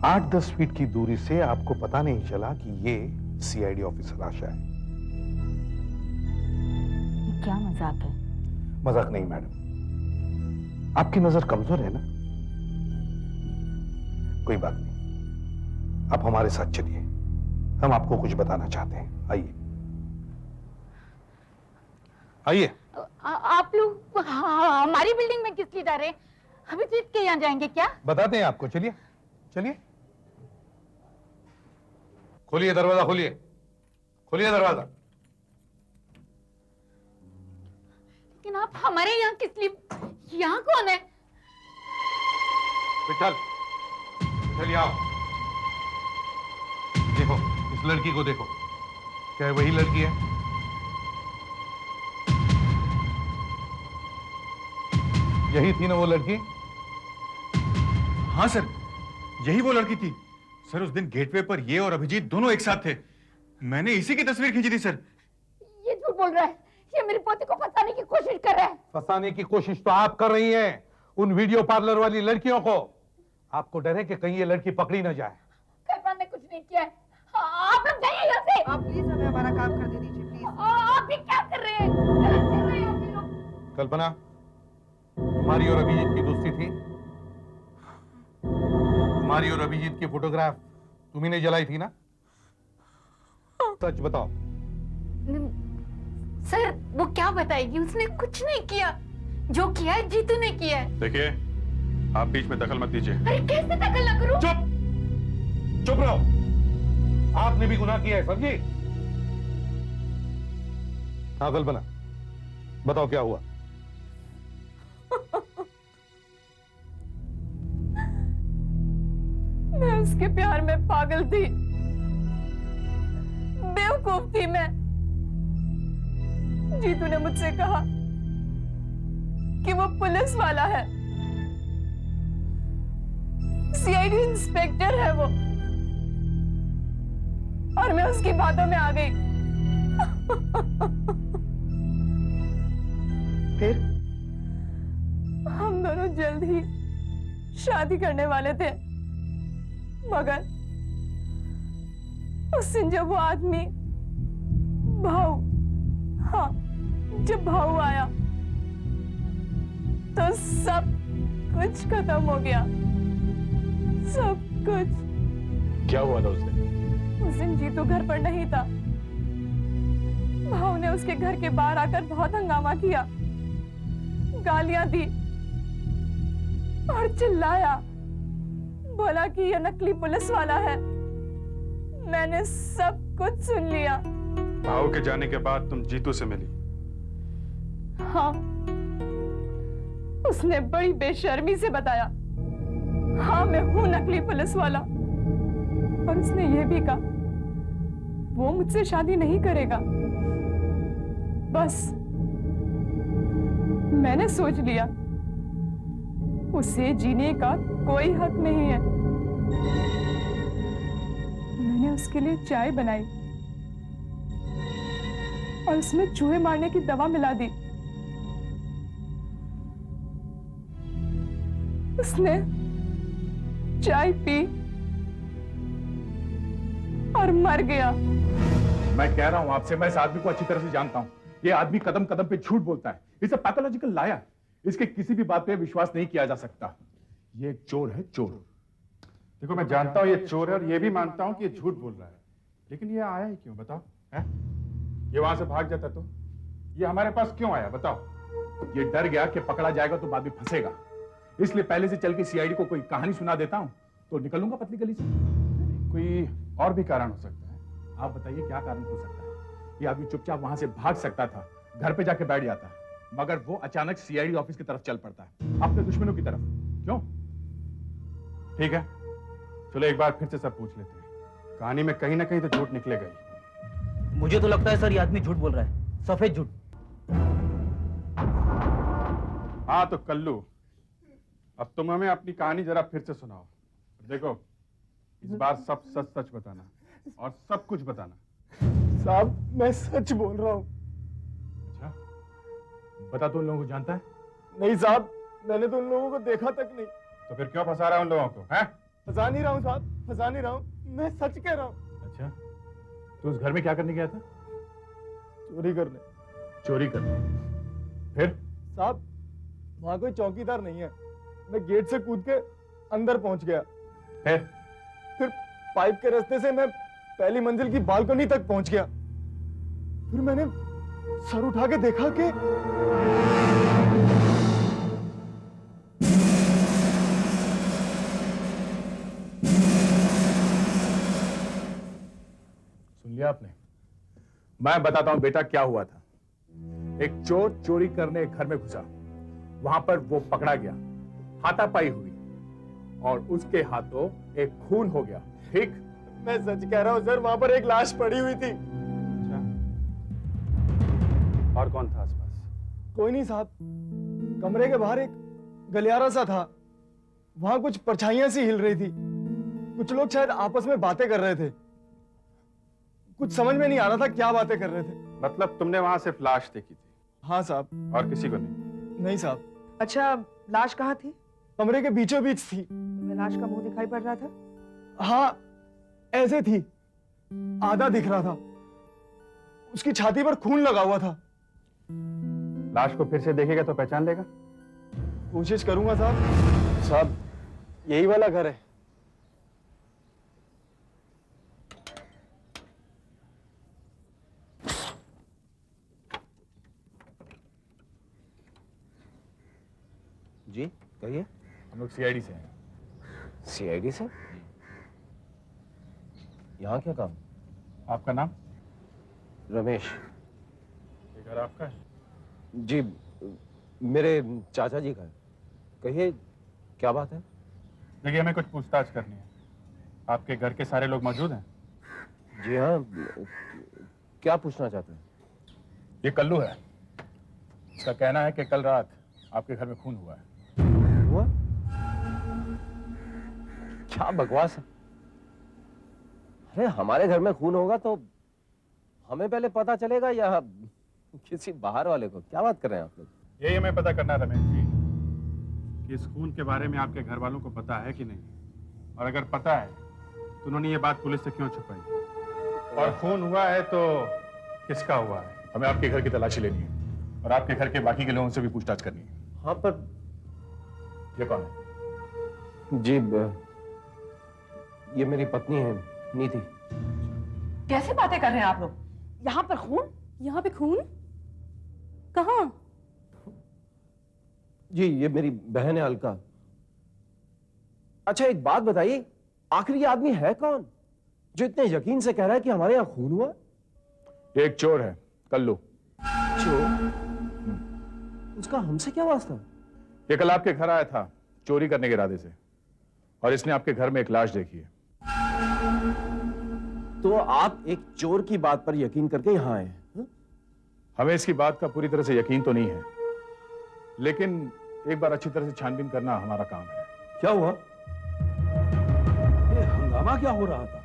8-10 फीट की दूरी से आपको पता नहीं चला कि ये सीआईडी ऑफिसर आशा है। ये क्या मजाक है? मजाक नहीं मैडम, आपकी नजर कमजोर है ना। कोई बात नहीं, आप हमारे साथ चलिए, हम आपको कुछ बताना चाहते हैं। आइए आइए। आप लोग हमारी बिल्डिंग में किस लिए जा रहे हैं? अभिजीत के यहाँ जाएंगे क्या? बताते हैं आपको, चलिए चलिए। खोलिए दरवाजा, खोलिए खोलिए दरवाजा। लेकिन आप हमारे यहाँ किस लिए? यहाँ कौन है? विठल, विठल आओ। देखो, इस लड़की को देखो, क्या वही लड़की है? यही थी ना वो लड़की? हाँ सर, यही वो लड़की थी। सर उस दिन गेटवे पर ये और अभिजीत दोनों एक साथ थे। मैंने इसी की तस्वीर खींची थी सर। ये झूठ बोल रहा है, ये मेरे पोते को फंसाने की कोशिश कर रहा है। फंसाने की कोशिश तो आप कर रही हैं उन वीडियो पार्लर वाली लड़कियों को। आपको डर है कि कहीं ये लड़की पकड़ी ना जाए। कल्पना ने कुछ नहीं किया है। आप लोग जाइए यहाँ से। आप प्लीज हमें हमारा काम करने दीजिए प्लीज। आप भी क्या कर रहे हैं? गलत कर रहे हैं आप ये लोग। कल्पना, तुम्हारी और अभिजीत की दोस्ती थी? तुम्हारी और अभिजीत की फोटोग्राफ तुम्ही ने जलाई थी ना? सच बताओ। सर वो क्या बताएगी? उसने कुछ नहीं किया, जो किया है जीतू ने किया है। देखिए, आप बीच में दखल मत दीजिए। अरे कैसे दखल ना करूं? चुप चुप रहो, आपने भी गुनाह किया है, समझी? हाँ कल्पना, बताओ क्या हुआ? मैं उसके प्यार में पागल थी, बेवकूफ थी मैं। जीतू ने मुझसे कहा कि वो पुलिस वाला है, सीआईडी इंस्पेक्टर है वो, और मैं उसकी बातों में आ गई। फिर हम दोनों जल्द ही शादी करने वाले थे, मगर उस दिन जब वो आदमी भाऊ, हाँ जब भाऊ आया तो सब कुछ खत्म हो गया, सब कुछ। क्या हुआ था उस दिन? उस दिन जीतू घर पर नहीं था। भाऊ ने उसके घर के बाहर आकर बहुत हंगामा किया, गालियां दी और चिल्लाया, बोला कि यह नकली पुलिस वाला है। मैंने सब कुछ सुन लिया। भाव के जाने के बाद तुम जीतू से मिली? हाँ, उसने बड़ी बेशर्मी से बताया, हाँ मैं हूं नकली पुलिस वाला, और उसने यह भी कहा वो मुझसे शादी नहीं करेगा। बस मैंने सोच लिया उसे जीने का कोई हक नहीं है। मैंने उसके लिए चाय बनाई और उसमें चूहे मारने की दवा मिला दी। उसने चाय पी और मर गया। मैं कह रहा हूं आपसे, मैं इस आदमी को अच्छी तरह से जानता हूं। ये आदमी कदम कदम पे झूठ बोलता है। इसे पैथोलॉजिकल लायर। इसके किसी भी बात पे विश्वास नहीं किया जा सकता। ये एक चोर है, चोर। देखो मैं जानता हूँ ये चोर है और ये भी मानता हूँ कि ये झूठ बोल रहा है, लेकिन ये आया ही क्यों बताओ? है? ये वहां से भाग जाता तो ये हमारे पास क्यों आया बताओ? ये डर गया कि पकड़ा जाएगा तो बाद में फंसेगा, इसलिए पहले से चल के सीआईडी को कोई कहानी सुना देता हूं तो निकलूंगा पतली गली से। कोई और भी कारण हो सकता है। आप बताइए क्या कारण हो सकता है? ये आदमी चुपचाप वहां से भाग सकता था, घर पे जाके बैठ जाता, मगर वो अचानक सीआईडी ऑफिस की तरफ चल पड़ता है, अपने दुश्मनों की तरफ। क्यों? ठीक है, चलो एक बार फिर से सब पूछ लेते हैं। कहानी में कहीं ना कहीं तो झूठ निकलेगा ही। मुझे तो लगता है सर ये आदमी झूठ बोल रहा है, सफेद झूठ। हाँ तो कल्लू, अब तुम हमें अपनी कहानी जरा फिर से सुनाओ। देखो इस बार सब सच सच बताना और सब कुछ बताना। साहब मैं सच बोल रहा हूँ। अच्छा, बता तो उन लोगों को जानता है? नहीं साहब, मैंने तो उन लोगों को देखा तक नहीं। तो फिर क्यों फंसा रहा है उन लोगों को? हैं? फंसा नहीं रहा हूँ साहब, फंसा नहीं रहा हूँ, मैं सच कह रहा हूँ। अच्छा, तो उस घर में क्या करने गया था? चोरी करने। चोरी करने। फिर? साहब वहां कोई चौकीदार नहीं है, मैं गेट से कूद के अंदर पहुंच गया। फिर पाइप के रास्ते से मैं पहली मंजिल की बालकनी तक पहुंच गया। फिर मैंने सर उठा के देखा कि सुन लिया आपने? मैं बताता हूं बेटा क्या हुआ था। एक चोर चोरी करने घर में घुसा, वहां पर वो पकड़ा गया, हाथापाई हुई और उसके हाथों एक खून हो गया। ठीक? मैं सच कह रहा हूं सर, वहां पर एक लाश पड़ी हुई थी। अच्छा, और कौन था आसपास? कोई नहीं साहब, कमरे के बाहर एक गलियारा सा था, वहां कुछ परछाइयां सी हिल रही थी, कुछ लोग शायद आपस में बातें कर रहे थे। कुछ समझ में नहीं आ रहा था क्या बातें कर रहे थे। मतलब तुमने वहां सिर्फ लाश देखी थी? हाँ साहब। और किसी को नहीं? नहीं साहब। अच्छा, लाश कहाँ थी? कमरे के बीचों बीच थी। तुम्हें लाश का मुंह दिखाई पड़ रहा था? हाँ ऐसे थी, आधा दिख रहा था, उसकी छाती पर खून लगा हुआ था। लाश को फिर से देखेगा तो पहचान लेगा? कोशिश करूंगा साहब। साहब यही वाला घर है। जी कहिए। हम लोग सीआईडी से हैं। सीआईडी से? यहाँ क्या काम? आपका नाम? रमेश। ये घर आपका है? जी मेरे चाचा जी का है। कहिए क्या बात है? देखिए हमें कुछ पूछताछ करनी है। आपके घर के सारे लोग मौजूद हैं? जी हाँ, क्या पूछना चाहते हैं? ये कल्लू है। इसका कहना है कि कल रात आपके घर में खून हुआ है। हुआ? क्या बकवास है। अरे हमारे घर में खून होगा तो हमें पहले पता चलेगा या किसी बाहर वाले को? क्या बात कर रहे हैं आप लोग? यही हमें पता करना रमेश जी कि इस खून के बारे में आपके घर वालों को पता है कि नहीं, और अगर पता है तो उन्होंने ये बात पुलिस से क्यों छुपाई, और खून हुआ है तो किसका हुआ है? हमें आपके घर की तलाशी लेनी है और आपके घर के बाकी के लोगों से भी पूछताछ करनी है। हाँ पर ये कौन है? जी ये मेरी पत्नी है, नीति। कैसे बातें कर रहे हैं आप लोग? यहाँ पर खून? यहाँ पे खून? कहाँ? जी ये मेरी बहन है अलका। अच्छा एक बात बताइए, आखिर ये आदमी है कौन जो इतने यकीन से कह रहा है कि हमारे यहाँ खून हुआ? ये एक चोर है, कल्लू। चोर? उसका हमसे क्या वास्ता? ये कल आपके घर आया था चोरी करने के इरादे से, और इसने आपके घर में एक लाश देखी है। तो आप एक चोर की बात पर यकीन करके यहाँ आए हैं? हमें इसकी बात का पूरी तरह से यकीन तो नहीं है, लेकिन एक बार अच्छी तरह से छानबीन करना हमारा काम है। क्या हुआ? ड्रामा क्या हो रहा था?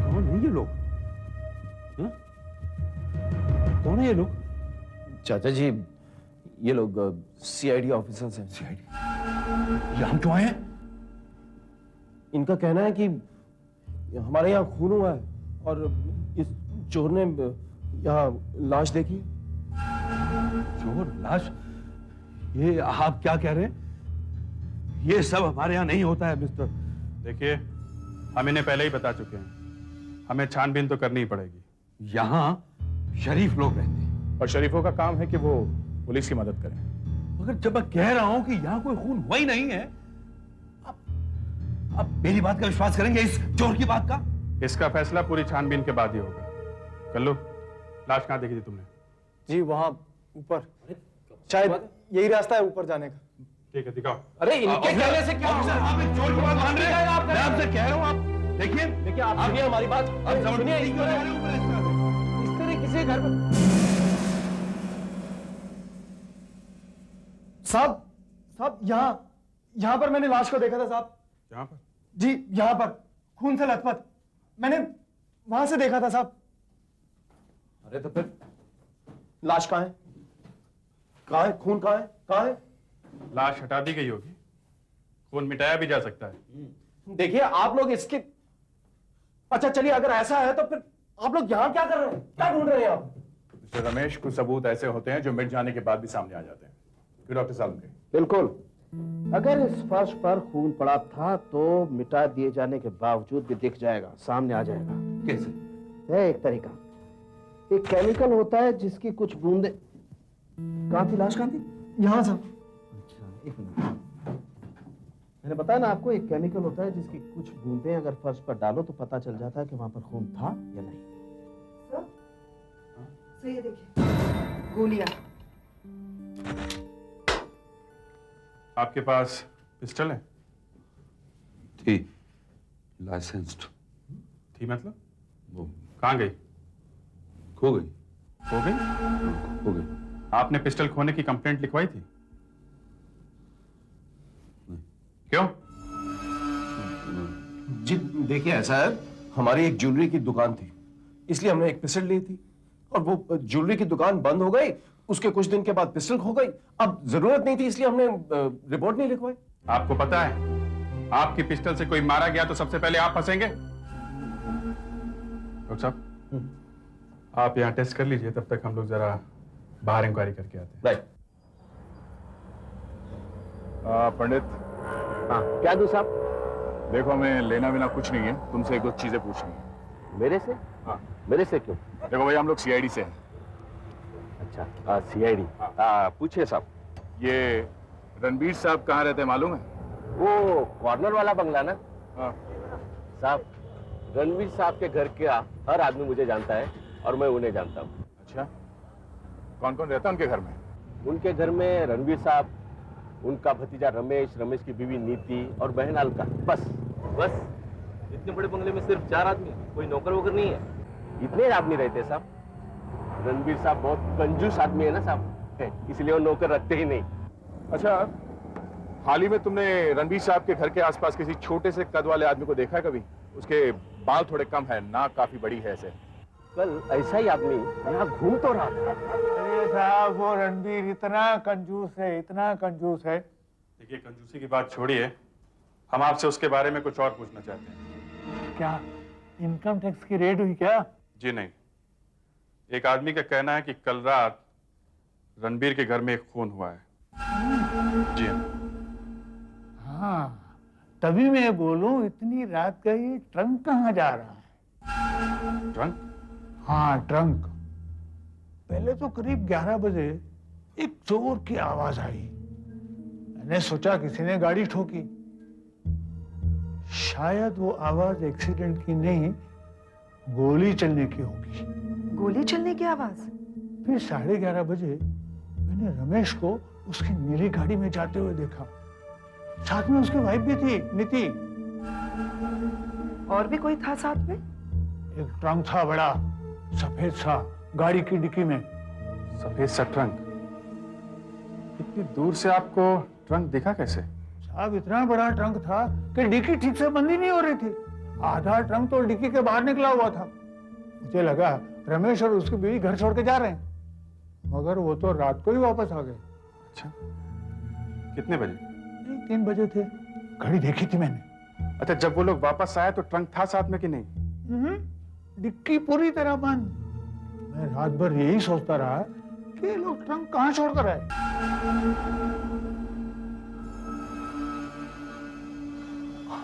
कौन है ये लोग? हाँ? कौन है ये लोग? चाचा जी, ये लोग सीआईडी ऑफिसर्स हैं। सीआईडी? यहाँ क्यों आए हैं? इनका कहना है कि हमारे यहाँ खून हुआ है और इस चोर ने यहाँ लाश देखी है। चोर? लाश? ये आप क्या कह रहे हैं? ये सब हमारे यहाँ नहीं होता है मिस्टर। देखिए, हम इन्हें पहले ही बता चुके हैं, हमें छानबीन तो करनी ही पड़ेगी। यहाँ शरीफ लोग रहते हैं और शरीफों का काम है कि वो पुलिस की मदद करें। मगर जब मैं कह रहा हूं कि यहाँ कोई खून हुआ ही नहीं है, आप मेरी बात का विश्वास करेंगे इस चोर की बात का? इसका फैसला पूरी छानबीन के बाद ही होगा। कल्लू, लाश कहाँ देखी थी तुमने? जी वहां ऊपर, शायद यही रास्ता है ऊपर जाने का। ठीक है, दिखाओ। अरे इनके कहने से क्या ऑफिसर, आप इस चोर की बात मान रहे हैं? मैं आपसे कह रहा हूं, आप देखिए, आप सुनिए हमारी बात। आप सुनिए, इस तरह किसी घर में साहब यहाँ पर मैंने लाश को देखा था साहब। यहाँ पर? जी यहाँ पर खून से लथपथ, मैंने वहां से देखा था साहब। अरे तो फिर लाश कहाँ है? कहाँ है खून? कहाँ है? कहाँ है? लाश हटा दी गई होगी, खून मिटाया भी जा सकता है। देखिए आप लोग इसके, अच्छा चलिए अगर ऐसा है तो फिर आप लोग यहाँ क्या कर रहे हैं? क्या ढूंढ रहे हैं आप? मिस्टर रमेश, कुछ सबूत ऐसे होते हैं जो मिट जाने के बाद भी सामने आ जाते हैं। फिर डॉक्टर साहब के बिल्कुल, अगर इस फर्श पर खून पड़ा था तो मिटा दिए जाने के बावजूद भी दिख जाएगा, सामने आ जाएगा। कैसे? है एक तरीका, एक केमिकल होता है जिसकी कुछ बूंदे। कहाँ थी लाश? कहाँ थी? यहाँ साहब। अच्छा एक मिनट, मैंने बताया ना आपको, एक केमिकल होता है जिसकी कुछ बूंदें अगर फर्श पर डालो तो पता चल जाता है कि वहां पर खून था या नहीं। सही है, देखिए गोलियां। आपके पास पिस्टल है? थी, लाइसेंस्ड थी मतलब? वो कहाँ गई? खो गई। खो गई? खो गई। आपने पिस्टल खोने की कंप्लेंट लिखवाई थी? नहीं। क्यों? जी देखिए ऐसा है, हमारी एक ज्वेलरी की दुकान थी, इसलिए हमने एक पिस्टल ली थी और वो ज्वेलरी की दुकान बंद हो गई। उसके कुछ दिन के बाद पिस्टल खो गई। अब जरूरत नहीं थी इसलिए हमने रिपोर्ट नहीं लिखवाई। आपको पता है, आपकी पिस्टल से कोई मारा गया तो सबसे पहले आप फंसेंगे। डॉक्टर साहब, आप यहाँ टेस्ट कर लीजिए, तब तक हम लोग जरा बाहर इंक्वायरी करके आते हैं। राइट। पंडित। हाँ क्या दूं साहब? देखो, हमें लेना देना कुछ नहीं है, तुमसे एक दो चीजें पूछनी है। मेरे से? हाँ। मेरे से क्यों? देखो भाई, हम लोग सीआईडी से हैं। अच्छा सीआईडी, पूछिए साहब। ये रणबीर साहब कहाँ रहते हैं मालूम है? वो कॉर्नर वाला बंगला ना? हाँ। साहब, रणवीर साहब के घर का हर आदमी मुझे जानता है और मैं उन्हें जानता हूँ। अच्छा, कौन कौन रहता है उनके घर में? उनके घर में रणवीर साहब, उनका भतीजा रमेश, रमेश की बीवी नीति और बहन अलका, बस। बस? इतने बड़े बंगले में सिर्फ 4 आदमी, कोई नौकर वोकर नहीं है? इतने आदमी रहते साहब। रणवीर साहब बहुत कंजूस आदमी है ना साहब, इसलिए वो नौकर रखते ही नहीं। अच्छा, हाल ही में तुमने रणबीर साहब के घर के आसपास किसी छोटे से कद वाले आदमी को देखा है कभी? उसके बाल थोड़े कम है, नाक काफी बड़ी है ऐसे। कल ऐसा ही आदमी यहाँ घूम तो रहा था। अरे साहब, वो रणबीर इतना कंजूस है, इतना कंजूस है। देखिए, कंजूसी की बात छोड़िए, हम आपसे उसके बारे में कुछ और पूछना चाहते हैं। क्या इनकम टैक्स की रेड हुई क्या? जी नहीं, एक आदमी का कहना है कि कल रात रणबीर के घर में एक खून हुआ है। जी हाँ, तभी मैं बोलूं इतनी रात का ये ट्रंक कहाँ जा रहा है? ट्रंक? हाँ ट्रंक। पहले तो करीब 11 बजे एक जोर की आवाज आई। मैंने सोचा किसी ने गाड़ी ठोकी। शायद वो आवाज एक्सीडेंट की नहीं, गोली चलने की होगी। गोली चलने की आवाज? फिर 11:30 बजे मैंने रमेश को उसकी नीली गाड़ी में जाते हुए देखा। साथ में उसकी वाइफ भी थी, नीति। और भी कोई था साथ में? एक ट्रंक था बड़ा, सफेद सा, गाड़ी की डिक्की में। सफेद सा ट्रंक? इतनी दूर से आपको ट्रंक दिखा कैसे? अब इतना बड़ा ट्रंक था कि डिक्की ठीक से बंद ही नहीं हो रही थी। आधा ट्रंक तो डिक्की के बाहर निकला हुआ था। मुझे लगा रमेश और उसकी बीवी घर छोड़ के जा रहे हैं, मगर वो तो रात को ही वापस आ गए। अच्छा, कितने बजे? 3 बजे थे, घड़ी देखी थी मैंने। अच्छा, जब वो लोग वापस आए तो ट्रंक था साथ में कि नहीं? डिक्की पूरी तरह बंद। मैं रात भर यही सोचता रहा कि ये लोग ट्रंक कहां छोड़कर आए।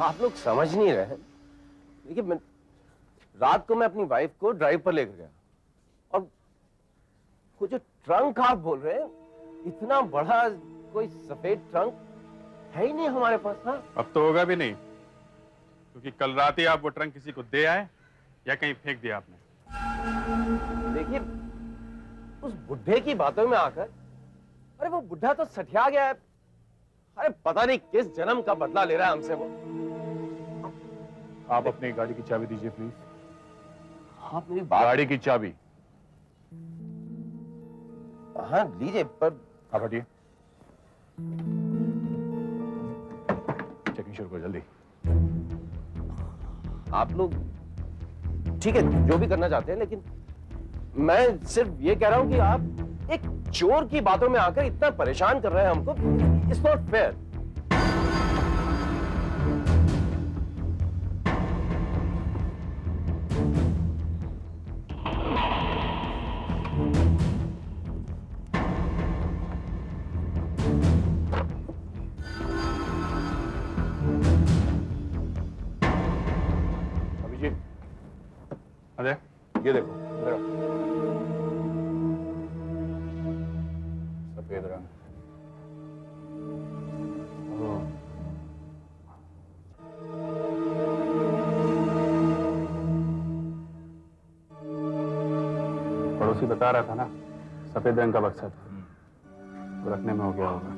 आप लोग समझ नहीं रहे। देखिए, रात को मैं अपनी वाइफ को ड्राइव पर लेकर गया और वो जो ट्रंक आप बोल रहे हैं, इतना बड़ा कोई सफेद ट्रंक है ही नहीं हमारे पास। हाँ, अब तो होगा भी नहीं, क्योंकि कल रात ही आप वो ट्रंक किसी को दे आए या कहीं फेंक दिया आपने। देखिए, उस बुढ़े की बातों में आकर, अरे वो बुढ़ा तो सठिया गया है। अरे पता नहीं किस जन्म का बदला ले रहा है हमसे वो। आप अपनी गाड़ी की चाबी दीजिए प्लीज। आप मेरी बात, गाड़ी की चाबी। हाँ लीजिए, पर आप हटिए। चेकिंग शुरू करो जल्दी। आप लोग ठीक है जो भी करना चाहते हैं, लेकिन मैं सिर्फ ये कह रहा हूं कि आप एक चोर की बातों में आकर इतना परेशान कर रहे हैं हमको। It's not fair. अभिजीत, अरे ये देखो, इधर आओ। सफेद रंग। पड़ोसी बता रहा था ना, सफेद रंग का बक्सा था, तो रखने में हो गया होगा।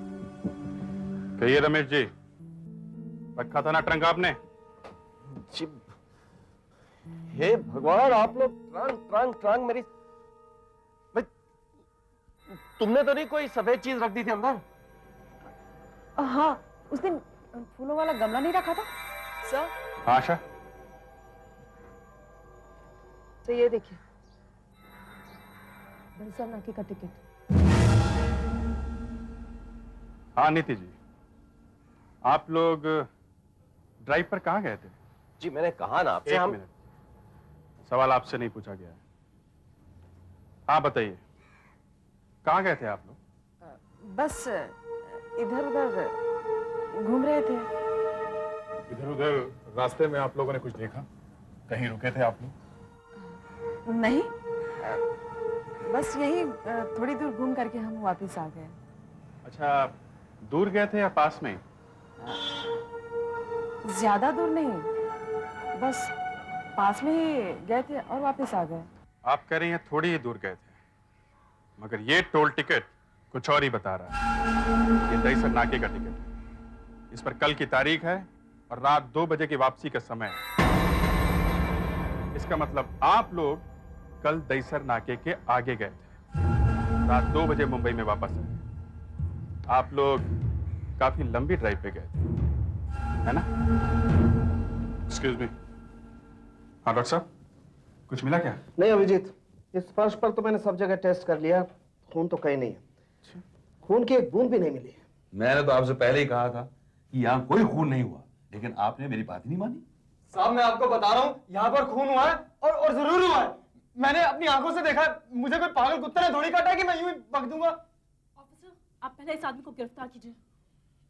कहिए रमेश जी, रखा था ना ट्रंक आपने? जी, हे भगवान, आप लोग ट्रंक ट्रंक ट्रंक मेरी भाई, तुमने तो नहीं कोई सफेद चीज रख दी थी अंदर? हाँ, उस दिन फूलों वाला गमला नहीं रखा था सर? हाँ आशा, तो ये देखिए, दरअसल नाके का टिकट। हाँ नीति जी, आप लोग ड्राइव पर कहाँ गए थे? जी मैंने कहा ना आपसे, एक हम मिनट, सवाल आपसे नहीं पूछा गया है। हाँ बताइए, कहाँ गए थे आप लोग? बस इधर उधर घूम रहे थे। इधर उधर रास्ते में आप लोगों ने कुछ देखा? कहीं रुके थे आप लोग? नहीं, बस यही थोड़ी दूर घूम करके हम वापस आ गए। अच्छा, दूर गए थे या पास में? ज्यादा दूर नहीं, बस पास में ही गए थे और वापस आ गए। आप कह रही हैं थोड़ी ही दूर गए थे, मगर ये टोल टिकट कुछ और ही बता रहा है। ये दहीसर नाके का टिकट है, इस पर कल की तारीख है और रात 2 बजे की वापसी का समय है। इसका मतलब आप लोग कल दहीसर नाके के आगे गए थे, रात 2 बजे मुंबई में वापस आए। आप लोग काफी लंबी ड्राइव पे गए थे, है ना? Excuse me. हाँ डॉक्टर साहब, कुछ मिला क्या? नहीं अभिजीत, इस फर्श पर तो मैंने सब जगह टेस्ट कर लिया, खून तो कहीं नहीं है। खून की एक बूंद भी नहीं मिली है। मैंने तो आपसे पहले ही कहा था कि यहाँ कोई खून नहीं हुआ, लेकिन आपने मेरी बात ही नहीं मानी। साहब मैं आपको बता रहा हूँ, यहाँ पर खून हुआ है और जरूर हुआ है। मैंने अपनी आंखों से देखा है। मुझे कोई पागल कुत्ते ने थोड़ी काटा है कि मैं यूं ही बक दूंगा। ऑफिसर, आप पहले इस आदमी को गिरफ्तार कीजिए।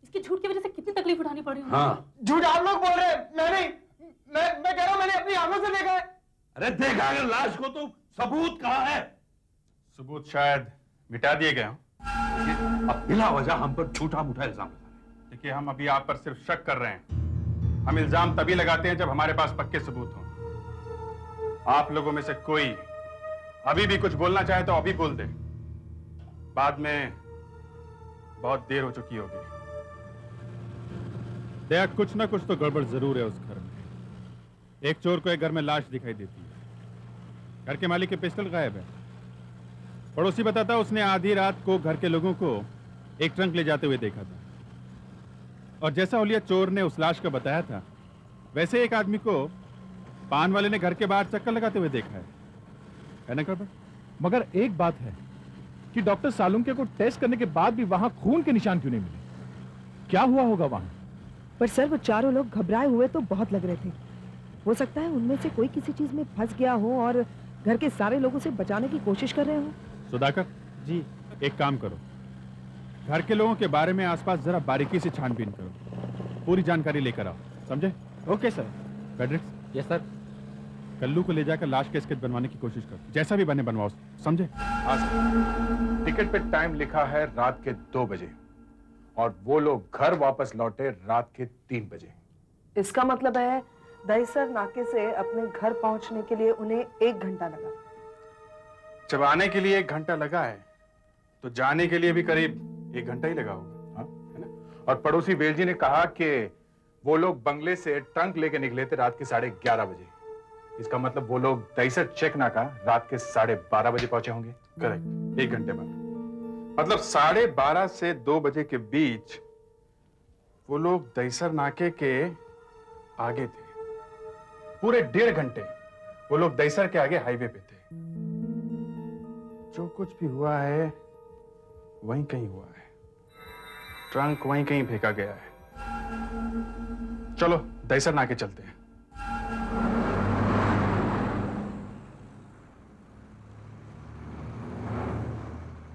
इसकी झूठ की वजह से कितनी तकलीफ उठानी पड़ रही है। हाँ। झूठ आप लोग बोल रहे हैं, मैं नहीं। मैं कह रहा हूँ मैंने अपनी आंखों से देखा है। अरे देखा अगर लाश को तो सबूत कहाँ है? सबूत शायद मिटा दिए गए हों। अब बिना वजह हम पर झूठा मूठा इल्जाम लगा रहे हैं। देखिए, हम अभी आप पर सिर्फ शक कर रहे हैं। हम इल्जाम तभी लगाते हैं जब हमारे पास पक्के सबूत हों। आप लोगों में से कोई अभी भी कुछ बोलना चाहे तो अभी बोल दे, बाद में बहुत देर हो चुकी होगी। दया, कुछ ना कुछ तो गड़बड़ जरूर है उस घर में। एक चोर को एक घर में लाश दिखाई देती है, घर के मालिक के पिस्टल गायब है। पड़ोसी बताता उसने आधी रात को घर के लोगों को एक ट्रंक ले जाते हुए देखा था, और जैसा हुलिया चोर ने उस लाश का बताया था, वैसे एक आदमी को पान वाले ने घर के बाहर चक्कर लगाते हुए देखा है ना गड़बड़? मगर एक बात है कि डॉक्टर सालुंके को टेस्ट करने के बाद भी वहां खून के निशान क्यों नहीं मिले? क्या हुआ होगा वहां? पर सर वो चारों लोग घबराए हुए तो बहुत लग रहे थे। हो सकता है उनमें से कोई किसी चीज में फंस गया हो और घर के सारे लोगों से बचाने की कोशिश कर रहे हो। सुधाकर जी, एक काम करो, घर के लोगों के बारे में आसपास जरा बारीकी से छानबीन करो, पूरी जानकारी लेकर आओ, समझे? Okay sir. Fredericks? Yes sir. Kallu को ले जाकर लाश का स्केच बनवाने की कोशिश करो, जैसा भी बने बनवाओ, समझे? हाँ सर। टिकट पे टाइम लिखा है रात के 2 बजे और वो लोग घर वापस लौटे रात के 3 बजे। इसका मतलब है दहीसर नाके से अपने घर पहुंचने के लिए उन्हें 1 घंटा लगा। जब आने के लिए 1 घंटा लगा है तो जाने के लिए भी करीब 1 घंटा ही लगा होगा, है ना? और पड़ोसी वेलजी ने कहा कि वो लोग बंगले से ट्रंक लेके निकले थे रात के 11:30 बजे। इसका मतलब वो लोग दहीसर चेक नाका रात के 12:30 बजे पहुंचे होंगे। करेक्ट, 1 घंटे बाद। मतलब 12:30 से 2 बजे के बीच वो लोग दहीसर नाके के आगे थे। पूरे 1.5 घंटे वो लोग दहीसर के आगे हाईवे पे थे। जो कुछ भी हुआ है वहीं कहीं हुआ है, ट्रंक वहीं कहीं फेंका गया है। चलो दहीसर नाके चलते हैं।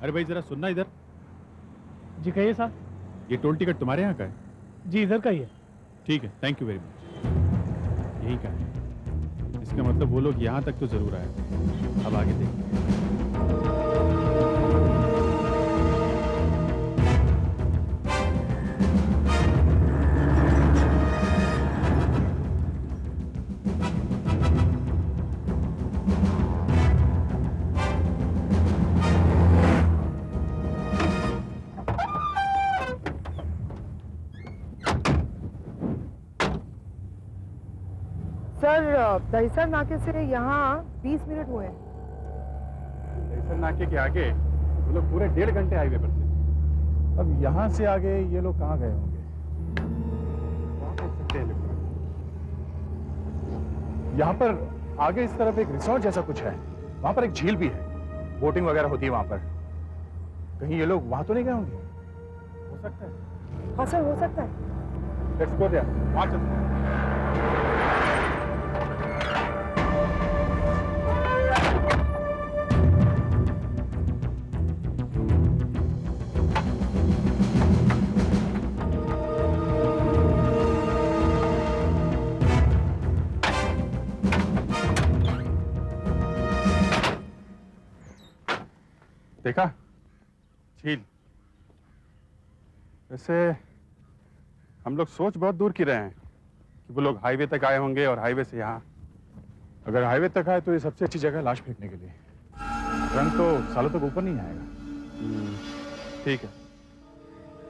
अरे भाई जरा सुनना इधर। जी कहिए साहब। ये टोल टिकट तुम्हारे यहाँ का है? जी इधर का ही है। ठीक है, थैंक यू वेरी मच। यही का है। इसका मतलब वो लोग यहाँ तक तो जरूर आए। अब आगे देखते हैं। सर दहीसर नाके से यहाँ 20 मिनट हुए हैं। दहीसर नाके के आगे वो लोग पूरे 1.5 घंटे हाईवे पर थे। अब यहां से आगे ये लोग कहां गए होंगे? वहां पहुंच सकते हैं लोग। यहाँ पर आगे इस तरफ एक रिसोर्ट जैसा कुछ है, वहां पर एक झील भी है, बोटिंग वगैरह होती है वहां पर। कहीं ये लोग वहां तो नहीं गए होंगे? हो सकता है। हाँ सर, हो सकता है। लेट्स गो देयर, वहां चलते हैं। देखा झील। वैसे हम लोग सोच बहुत दूर की रहे हैं कि वो लोग हाईवे तक आए होंगे और हाईवे से यहाँ। अगर हाईवे तक आए तो ये सबसे अच्छी जगह है लाश फेंकने के लिए। ट्रंक तो सालों तक ऊपर नहीं आएगा। ठीक है,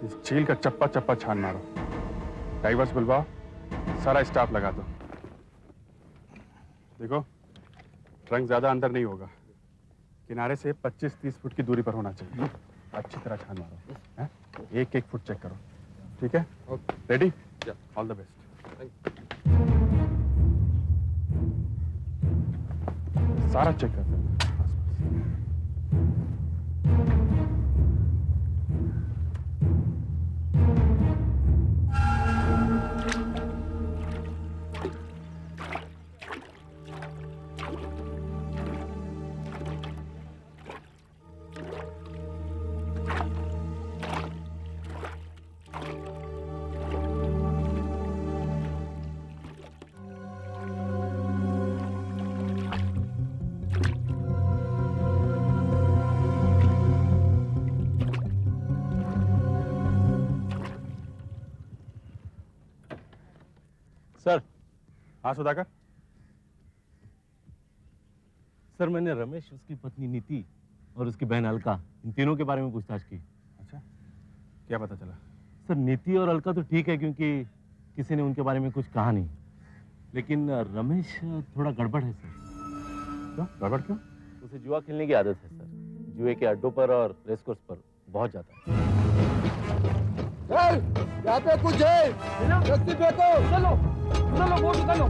इस झील का चप्पा चप्पा छान मारो, डाइवर्स बुलवाओ, सारा स्टाफ लगा दो। देखो ट्रंक ज्यादा अंदर नहीं होगा, किनारे से 25-30 फुट की दूरी पर होना चाहिए। अच्छी तरह छान मारो, हैं? 1-1 फुट चेक करो, ठीक है? रेडी? All the best. सारा चेक करते हैं। सर। हाँ सुधाकर। सर मैंने रमेश, उसकी पत्नी नीति और उसकी बहन अलका, इन तीनों के बारे में पूछताछ की। अच्छा, क्या पता चला? सर नीति और अलका तो ठीक है क्योंकि किसी ने उनके बारे में कुछ कहा नहीं, लेकिन रमेश थोड़ा गड़बड़ है सर। क्यों गड़बड़ क्यों? उसे जुआ खेलने की आदत है सर, जुए के अड्डों पर और रेस कोर्स पर बहुत जाता है। यहाँ पे कुछ है, रस्सी फेंको। चलो चलो वो निकालो।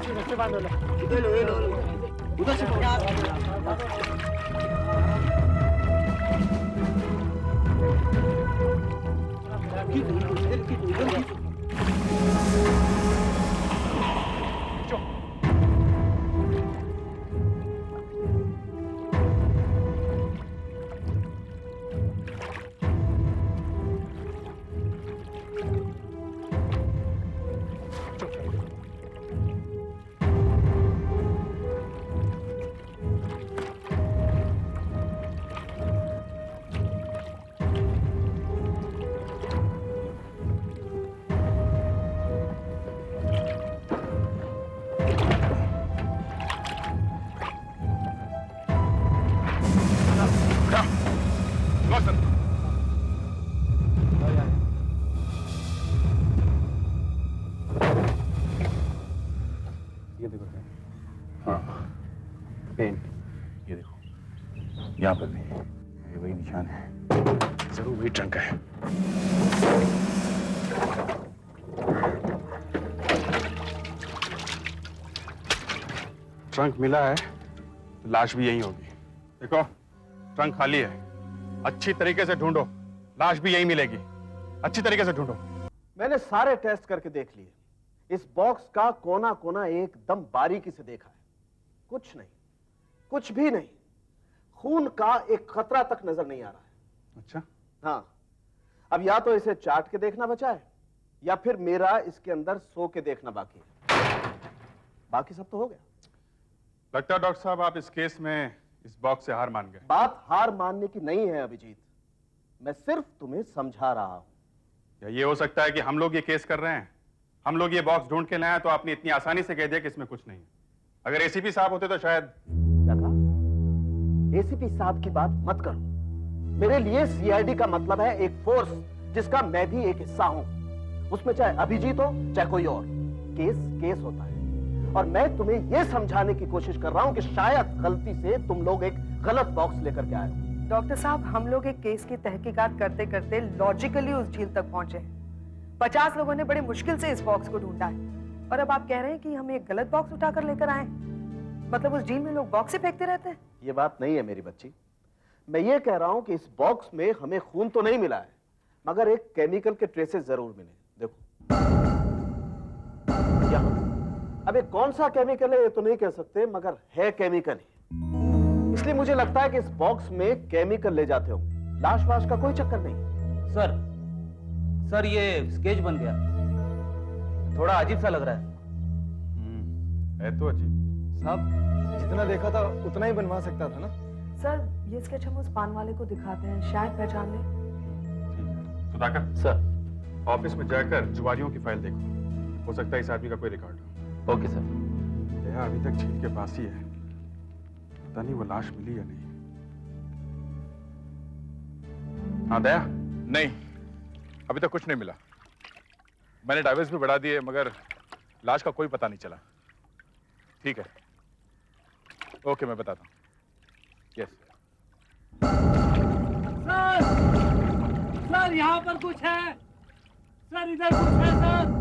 रस्सी बांधो लो। उधर से ये देखो, यहाँ पर भी ये वही निशान है, जरूर वही ट्रंक है। ट्रंक मिला है तो लाश भी यहीं होगी। देखो ट्रंक खाली है, अच्छी तरीके से ढूंढो, लाश भी यहीं मिलेगी। अच्छी तरीके से ढूंढो। मैंने सारे टेस्ट करके देख लिए, इस बॉक्स का कोना कोना एकदम बारीकी से देखा है, कुछ नहीं, कुछ भी नहीं, खून का एक खतरा तक नजर नहीं आ रहा है। अच्छा, हाँ, अब या तो इसे चाट के देखना बचा है या फिर मेरा इसके अंदर सो के देखना बाकी है। बाकी सब तो हो गया। लगता है डॉक्टर साहब आप इस केस में इस बॉक्स से हार मान गए। बात हार मानने की नहीं है अभिजीत, मैं सिर्फ तुम्हें समझा रहा हूं। या ये हो सकता है कि हम लोग ये केस कर रहे हैं, हम लोग ये बॉक्स ढूंढ के लाए तो आपने इतनी आसानी से कह दिया कि इसमें कुछ नहीं है। अगर एसीपी साहब होते तो शायद। क्या कहा? एसीपी साहब की बात मत करो। मेरे लिए सीआईडी का मतलब है एक फोर्स जिसका मैं भी एक हिस्सा हूं। उसमें चाहे अभिजीत हो चाहे कोई और, केस केस होता है। और मैं तुम्हें यह समझाने की कोशिश कर रहा हूं कि शायद गलती से तुम लोग एक गलत बॉक्स लेकर के आए हो। डॉक्टर साहब, हम लोग एक केस की तहकीकात करते करते लॉजिकली उस झील तक पहुंचे हैं। 50 लोगों ने बड़े मुश्किल से इस बॉक्स को ढूंढा है और अब आप कह रहे हैं कि हम एक गलत बॉक्स उठाकर लेकर आए। मतलब उस झील में लोग बॉक्स ही फेंकते रहते हैं? ये बात नहीं है मेरी बच्ची, मैं ये कह रहा हूं कि इस बॉक्स में हमें खून तो नहीं मिला है, मगर एक केमिकल के ट्रेसेस जरूर मिले। देखो यहां, अब ये कौन सा केमिकल है ये तो नहीं कह सकते, मगर है केमिकल ही। इसलिए मुझे लगता है कि इस बॉक्स में केमिकल ले जाते होंगे। लाश वाश का कोई चक्कर नहीं। सर ये स्केच बन गया, थोड़ा अजीब सा लग रहा है तो अजीब। साहब जितना देखा था उतना ही बनवा सकता था ना। सर ये स्केच हम उस पान वाले को दिखाते हैं, शायद पहचान ले। सुधाकर सर, ऑफिस में जाकर जुआरियों की फाइल देखो, हो सकता है इस आदमी का कोई रिकॉर्ड हो। Okay sir. दया अभी तक झील के पास ही है, पता नहीं वो लाश मिली या नहीं। हाँ दया? नहीं, अभी तक कुछ नहीं मिला। मैंने डाइवर्स भी बढ़ा दिए मगर लाश का कोई पता नहीं चला। ठीक है, ओके मैं बताता हूँ। यस सर यहाँ पर कुछ है सर, इधर कुछ है सर।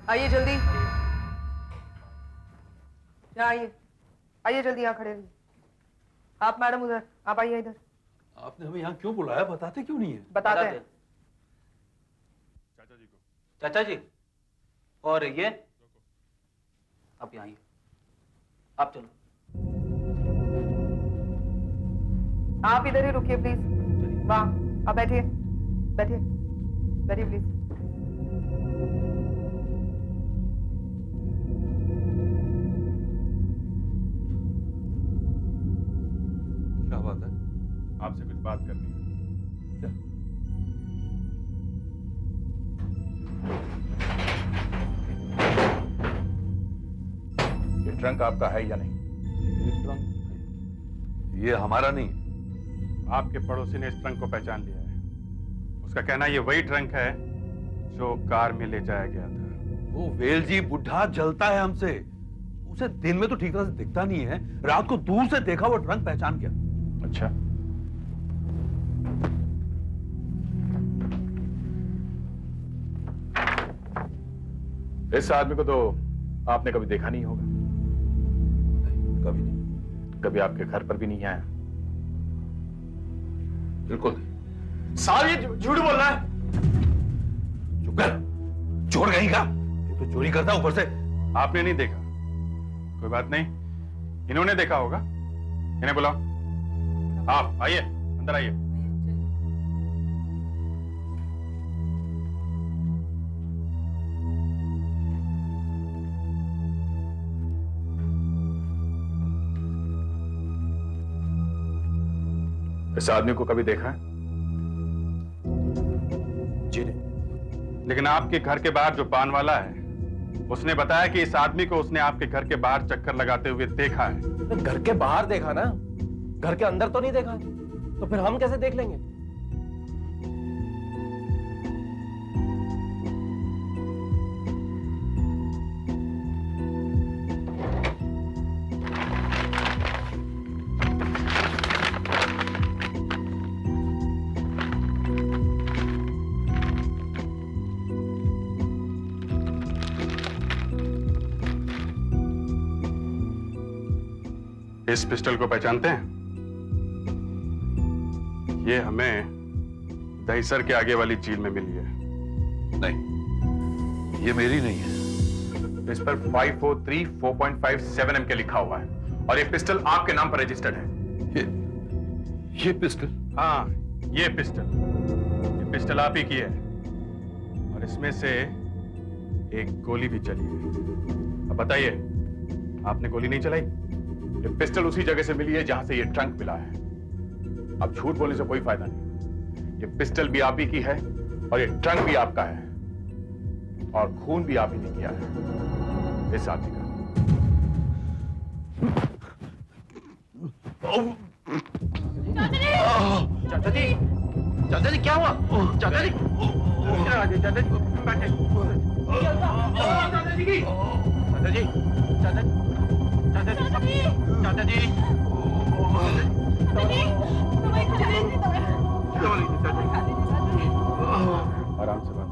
आइए जल्दी, यहाँ आइए, आइए जल्दी, यहाँ खड़े रहिए। आप मैडम उधर, आप आइए इधर। आपने हमें यहाँ क्यों बुलाया, बताते क्यों नहीं है? बताते हैं। चाचा जी को। चाचा जी, और ये आप यहाँ आइए, आप चलो। आप इधर ही रुकिए प्लीज। वहाँ आप बैठिए, बैठिए, बैठिए प्लीज। क्या बात है? आपसे कुछ बात करनी है। क्या? ये ट्रंक आपका है या नहीं? ये ट्रंक ये हमारा नहीं है। आपके पड़ोसी ने इस ट्रंक को पहचान लिया है। उसका कहना ये वही ट्रंक है जो कार में ले जाया गया था। वो वेलजी बुढ़ा जलता है हमसे। उसे दिन में तो ठीक तरह से दिखता नहीं है, रात को दूर से देखा वो ट्रंक पहचान गया। अच्छा, इस आदमी को तो आपने कभी देखा नहीं होगा। कभी नहीं। कभी आपके घर पर भी नहीं आया। बिल्कुल। साहब ये झूठ बोल रहा है। चुप कर, चोर कहीं का। ये तो चोरी करता ऊपर से। आपने नहीं देखा, कोई बात नहीं, इन्होंने देखा होगा। इन्हें बुलाओ। आप आइए, अंदर आइए। इस आदमी को कभी देखा है? जी नहीं। लेकिन आपके घर के बाहर जो पान वाला है, उसने बताया कि इस आदमी को उसने आपके घर के बाहर चक्कर लगाते हुए देखा है। घर के बाहर देखा ना, घर के अंदर तो नहीं देखा। तो फिर हम कैसे देख लेंगे? इस पिस्टल को पहचानते हैं? ये हमें दहीसर के आगे वाली झील में मिली है। नहीं, ये मेरी नहीं है। इस पर 543 4.57 के लिखा हुआ है और ये पिस्टल आपके नाम पर रजिस्टर्ड है। ये पिस्टल? हाँ, ये पिस्टल आप ही की है और इसमें से एक गोली भी चली है। अब बताइए, आपने गोली नहीं चलाई? ये पिस्टल उसी जगह से मिली है जहां से ये ट्रंक मिला है। अब झूठ बोलने से कोई फायदा नहीं। ये पिस्टल भी आप ही की है और ये ट्रंक भी आपका है और खून भी आप ही ने किया है इस आदमी का। चाचा जी, चाचा जी क्या हुआ? चाचा जी, चाचा जी, चाचा जी, चाचा जी, चाचा जी, चाचा जी, आराम से बात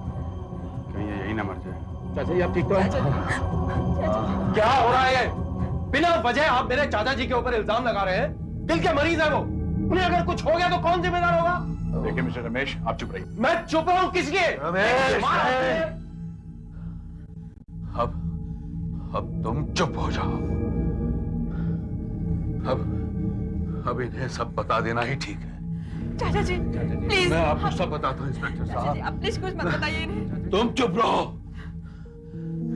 कहीं ये यही ना मर जाए। चाचा जी आप ठीक तो हैं? क्या हो रहा है? बिना वजह आप मेरे चाचा जी के ऊपर इल्जाम लगा रहे हैं। दिल के मरीज है वो, उन्हें अगर कुछ हो गया तो कौन जिम्मेदार होगा? देखिए मिस्टर रमेश, आप चुप रहिए। मैं चुप रहूं किस लिए? रमेश, अब तुम चुप हो जाओ। अब इन्हें सब बता देना ही ठीक है। चाचा जी, प्लीज। मैं आपको सब बताता हूँ इंस्पेक्टर साहब। आप प्लीज कुछ मत बताइए इन्हें। तुम चुप रहो।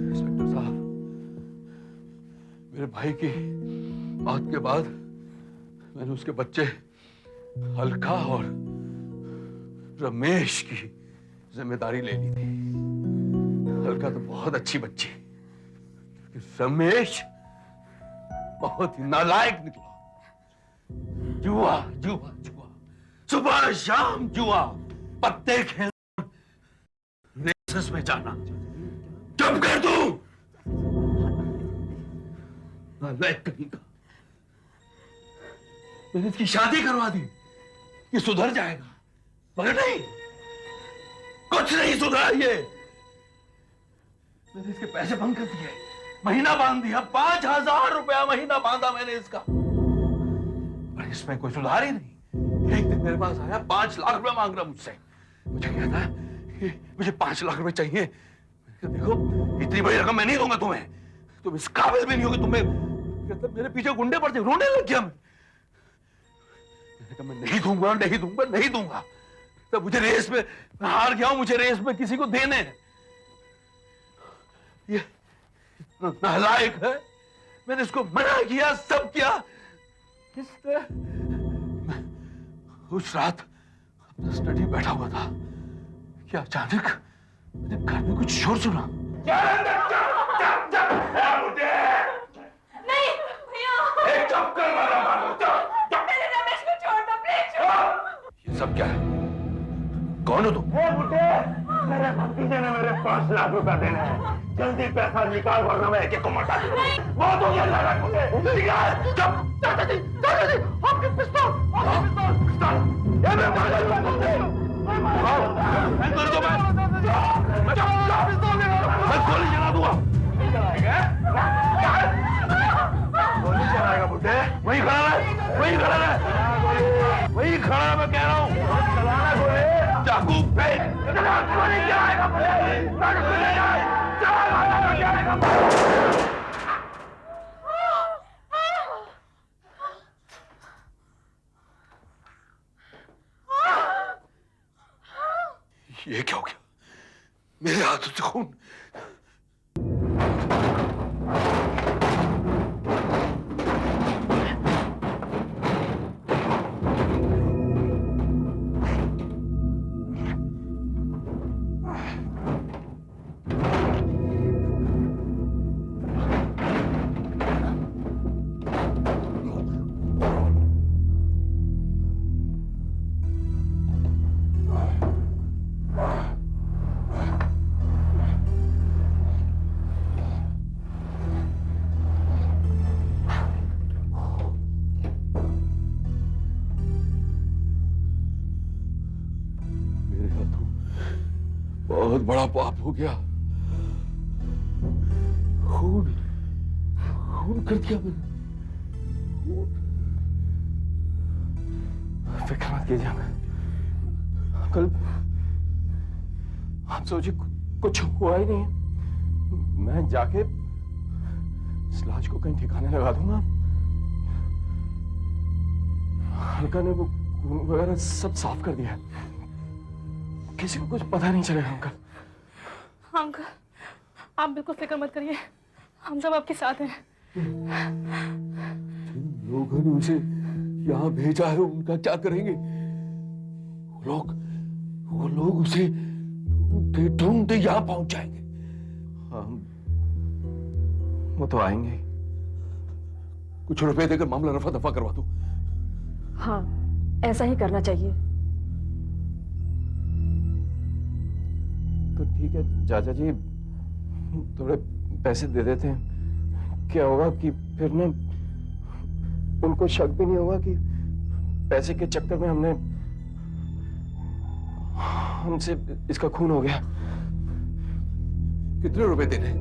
इंस्पेक्टर साहब, मेरे भाई की मौत के बाद मैंने उसके बच्चे अलका और रमेश की जिम्मेदारी ले ली थी। अलका तो बहुत अच्छी बच्ची, रमेश बहुत ही नालायक निकला। जुआ जुआ जुआ, सुबह शाम जुआ, पत्ते खेलना, रेसेस में जाना। चुप कर दो। नालायक कहीं का। मैंने इसकी शादी करवा दी, ये सुधर जाएगा, मगर नहीं, कुछ नहीं सुधरा ये। मैंने इसके पैसे बंद कर दिए, महीना बांध दिया, 5,000 रुपया महीना बांधा मैंने इसका, पर इसमें कोई सुधार ही नहीं। एक दिन मेरे पास आया, 5 लाख रुपया मांग रहा मुझसे। मुझे कहता कि मुझे 5 लाख रुपए चाहिए। मैंने कहा, देखो इतनी बड़ी रकम मैं नहीं दूंगा तुम्हें, तुम इस काबिल भी नहीं होगे। तुम्हें कहता मेरे पीछे गुंडे पड़ते, रोने लग गया मैं। मैंने कहा मैं नहीं दूंगा, नहीं दूंगा, नहीं दूंगा। तो मुझे रेस में हार गया हूं, मुझे रेस में किसी को देने हैं। ये नालायक है, मैंने इसको मना किया, सब किया। इसने उस रात अपना स्टडी बैठा हुआ था कि अचानक मैंने घर में कुछ शोर सुना। नहीं भैया, चुप कर, कौन हो तुम? बुड्ढे, मेरे भतीजे ने मेरे 5 लाख रुपया देना है। जल्दी पैसा निकाल वरना मैं एक को मटा दूंगा। बहुत हो गया लड़ाई मुझे। निकाल। चुप। चाचा जी, आपके पिस्तौल, पिस्तौल। ये मैं मार दूंगा तुमसे। मैं मार दूंगा। मैं गोली चला दूंगा। गोली चलाएगा बुड्ढे? वहीं खड़ा रहे, वहीं खड़ा रहे, वहीं खड़ा रहे, मैं कह रहा हूँ। चलाना गोली। चाकू फेंक। गोली चलाएगा बुड्ढे। चलाएगा। ये क्या हो गया? मेरे हाथों से खून। बहुत बड़ा पाप हो गया। खून खून कर दिया मैंने। फिक्र मत कीजिए अंकल, आप सोचिए कुछ हुआ ही नहीं है। मैं जाके इस लाश को कहीं ठिकाने लगा दूंगा। हल्का ने वो खून वगैरह सब साफ कर दिया है। किसी को कुछ पता नहीं चलेगा अंकल। अंकल, आप बिल्कुल फिक्र मत करिए, हम सब आपके साथ हैं। जिन लोगों ने उसे यहाँ भेजा है उनका क्या करेंगे? वो लोग उसे ढूंढते ढूंढते यहाँ पहुंच जाएंगे। हाँ, वो तो आएंगे। कुछ रुपए देकर मामला रफा दफा करवा दो। हाँ, ऐसा ही करना चाहिए। तो ठीक है चाचा जी, थोड़े पैसे दे देते हैं। क्या होगा कि फिर ना उनको शक भी नहीं होगा कि पैसे के चक्कर में हमसे इसका खून हो गया। कितने रुपए देने?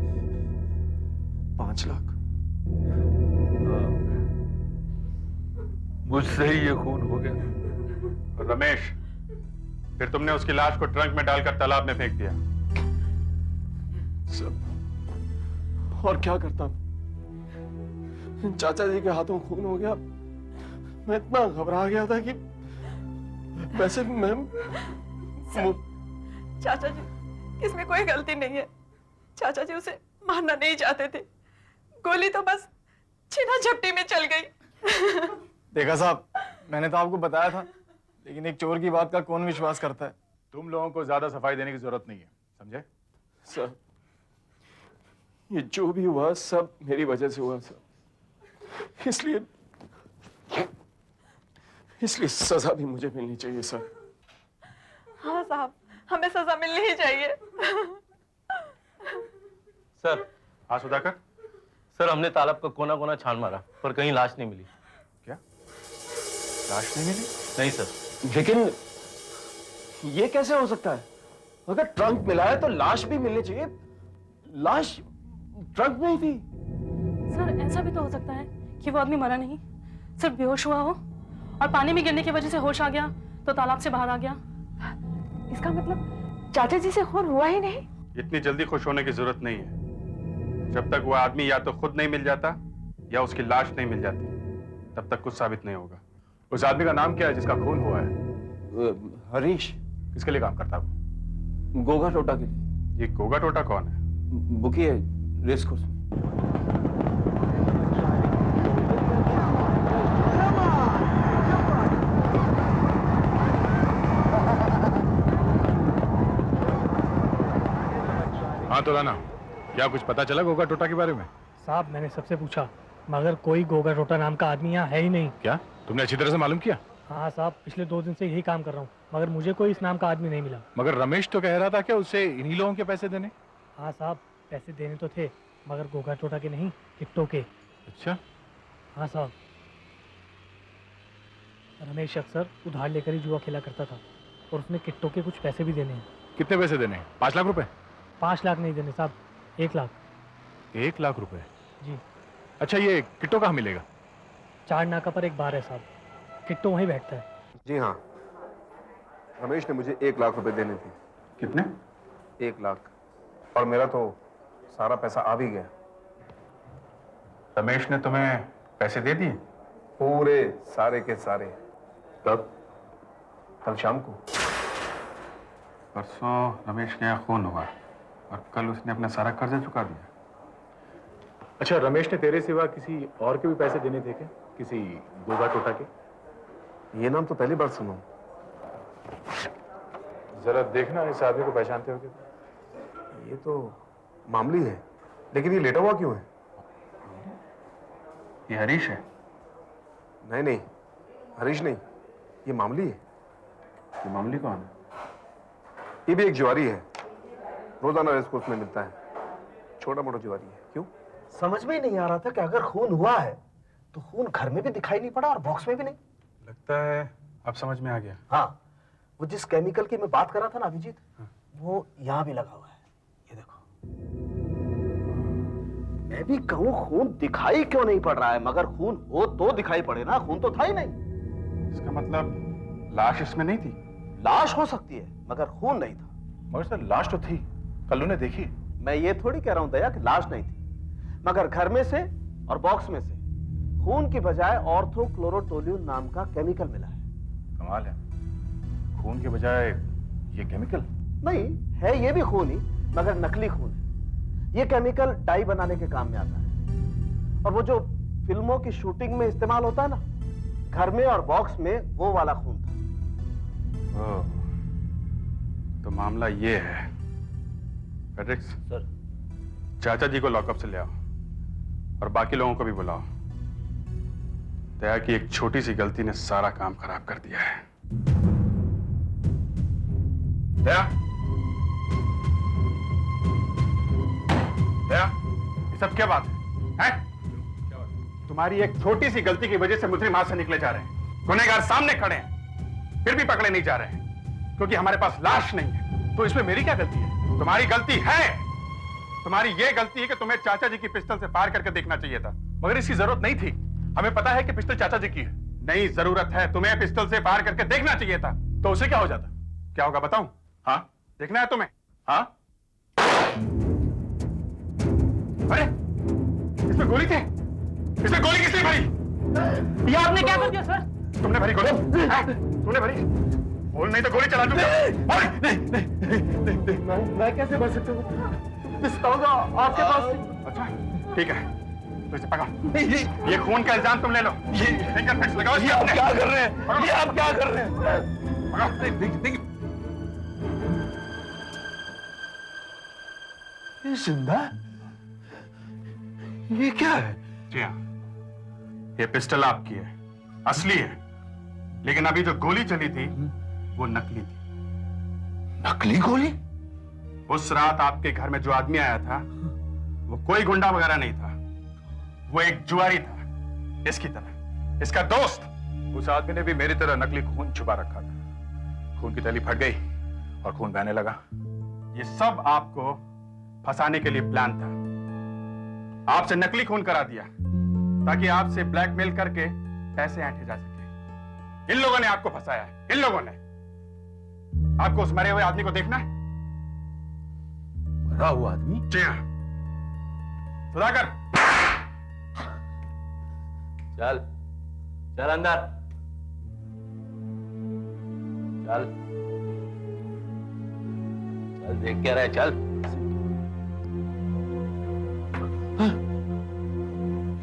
5 लाख। मुझसे ही ये खून हो गया। रमेश, फिर तुमने उसकी लाश को ट्रंक में डालकर तालाब में फेंक दिया। सब और क्या करता? चाचा जी के हाथों खून हो गया। मैं इतना घबरा गया था कि वैसे मैं चाचा जी, इसमें कोई गलती नहीं है। चाचा जी उसे मारना नहीं चाहते थे, गोली तो बस छीना झपटी में चल गई। देखा साहब, मैंने तो आपको बताया था, लेकिन एक चोर की बात का कौन विश्वास करता है? तुम लोगों को ज्यादा सफाई देने की जरूरत नहीं है, समझे? सर, ये जो भी हुआ सब मेरी वजह से हुआ सर। इसलिए सजा भी मुझे मिलनी चाहिए सर। हाँ साहब, हमें सजा मिलनी ही चाहिए। सर। हाँ सुधाकर। सर, हमने तालाब का कोना कोना छान मारा पर कहीं लाश नहीं मिली। क्या? लाश नहीं मिली? नहीं सर। लेकिन ये कैसे हो सकता है? अगर ट्रंक मिला है तो लाश भी मिलनी चाहिए। लाश ट्रंक में ही थी। सर, ऐसा भी तो हो सकता है कि वो आदमी मरा नहीं, सिर्फ बेहोश हुआ हो और पानी में गिरने की वजह से होश आ गया तो तालाब से बाहर आ गया। इसका मतलब चाचा जी से खून हुआ ही नहीं? इतनी जल्दी खुश होने की जरूरत नहीं है। जब तक वो आदमी या तो खुद नहीं मिल जाता या उसकी लाश नहीं मिल जाती, तब तक कुछ साबित नहीं होगा। उस आदमी का नाम क्या है जिसका खून हुआ है? हरीश। किसके लिए काम करता है? गोगा टोटा के लिए। ये गोगा टोटा कौन है? बुकी है, रेस कोर्स। हाँ तो लाना, क्या कुछ पता चला गोगा टोटा के बारे में? साहब, मैंने सबसे पूछा मगर कोई गोगा टोटा नाम का आदमी यहाँ है ही नहीं। क्या तुमने अच्छी तरह से मालूम किया? हाँ साहब, पिछले 2 दिन से यही काम कर रहा हूँ। मगर मुझे कोई इस नाम का आदमी नहीं मिला। मगर रमेश तो कह रहा था कि उसे इन्हीं लोगों के पैसे देने। हाँ साहब, पैसे देने तो थे, मगर गोगा टोटा के नहीं, किट्टो के। अच्छा। हाँ साहब, रमेश अक्सर उधार लेकर ही जुआ खेला करता था और उसने किट्टो के कुछ पैसे भी देने हैं। कितने पैसे देने हैं? 5 लाख रुपए? 5 लाख नहीं देने साहब, 1 लाख। 1 लाख रुपए? जी। अच्छा, ये किट्टो कहाँ मिलेगा? 4 नाका पर एक बार है साहब, किट्टो वहीं बैठता है। जी हाँ, रमेश ने मुझे 1 लाख रुपए देने थे। कितने? 1 लाख। और मेरा तो सारा पैसा आ भी गया। रमेश ने तुम्हें पैसे दे दिए? पूरे सारे के सारे। कब? कल शाम को। परसों रमेश के यहाँ खून हुआ और कल उसने अपना सारा कर्जा चुका दिया। अच्छा, रमेश ने तेरे सिवा किसी और के भी पैसे देने थे क्या? किसी गोगा टोटा के? ये नाम तो पहली बार सुना। जरा देखना, इस आदमी को पहचानते हो क्या? ये तो मामूली है, लेकिन ये लेटा हुआ क्यों है? ये हरीश है? नहीं नहीं, हरीश नहीं, ये मामूली है। ये मामूली कौन है? ये भी एक जुआरी है, रोजाना रेस कोर्स में मिलता है। छोटा मोटा जुआरी है। क्यों? समझ में ही नहीं आ रहा था कि अगर खून हुआ है तो खून घर में भी दिखाई नहीं पड़ा और बॉक्स में भी नहीं। लगता है अब समझ में आ गया। हाँ, वो जिस केमिकल की मैं बात कर रहा था ना अभिजीत, वो यहाँ भी लगा हुआ है। ये देखो, मैं भी कहूँ खून दिखाई क्यों नहीं पड़ रहा है, मगर खून हो तो दिखाई पड़े ना, खून तो था ही नहीं। इसका मतलब लाश इसमें नहीं थी? लाश हो सकती है मगर खून नहीं था। मगर सर, लाश तो थी, कल उन्हें देखी। मैं ये थोड़ी कह रहा हूं दया कि लाश नहीं थी, मगर घर में से और बॉक्स में से खून की बजाय ऑर्थोक्लोरोटोल्यून नाम का केमिकल मिला है। कमाल है, खून के बजाय ये केमिकल? नहीं है, ये भी खून ही, मगर नकली खून है। ये केमिकल डाई बनाने के काम में आता है, और वो जो फिल्मों की शूटिंग में इस्तेमाल होता है ना, घर में और बॉक्स में वो वाला खून था। तो मामला ये है। फेड्रिक्स सर, चाचा जी को लॉकअप से ले आओ और बाकी लोगों को भी बुलाओ। दया की एक छोटी सी गलती ने सारा काम खराब कर दिया है। दया, दया, ये सब क्या बात है? तुम्हारी एक छोटी सी गलती की वजह से मुजरिम हाथ से निकले जा रहे हैं। गुनहगार सामने खड़े हैं, फिर भी पकड़े नहीं जा रहे हैं क्योंकि हमारे पास लाश नहीं है। तो इसमें मेरी क्या गलती है? तुम्हारी गलती है। तुम्हारी ये गलती है कि तुम्हें चाचा जी की पिस्टल से फायर करके देखना चाहिए था। मगर इसकी जरूरत नहीं थी। हमें पता है कि पिस्टल चाचा जी की है। नहीं, जरूरत है। तुम्हें पिस्टल से फायर करके देखना चाहिए था। तो उसे क्या हो जाता? क्या होगा बताऊं? हाँ, देखना है तुम्हें? हाँ। अरे, इसमें गोली थी। इसमें गोली किसने भरी? ये आपने क्या कर दिया सर? तुमने भरी गोली? तुमने भरी? बोल, नहीं तो गोली चला दूंगा। नहीं, मैं कैसे बच सकता हूँ? पिस्तौल आपके पास? अच्छा, ठीक है, तो इसे पकड़ो। ये खून का इल्जाम तुम ले लो। ये फिंगरप्रिंट्स लगाओ। ये आप क्या कर रहे हैं? ये आप क्या कर रहे हैं? पकड़ो। ये जिंदा? ये क्या है? जी हाँ, ये पिस्टल आपकी है, असली है, लेकिन अभी जो गोली चली थी वो नकली थी। नकली गोली? उस रात आपके घर में जो आदमी आया था वो कोई गुंडा वगैरह नहीं था, वो एक जुआरी था, इसकी तरह, इसका दोस्त। उस आदमी ने भी मेरी तरह नकली खून छुपा रखा था। खून की थैली फट गई और खून बहने लगा। ये सब आपको फंसाने के लिए प्लान था। आपसे नकली खून करा दिया ताकि आपसे ब्लैकमेल करके पैसे ऐंठे जा सके। इन लोगों ने आपको फंसाया है, इन लोगों ने। आपको उस मरे हुए आदमी को देखना है? मरा हुआ आदमी? जी हाँ। सुधाकर, चल चल अंदर चल चल, देख क्या रहे, चल।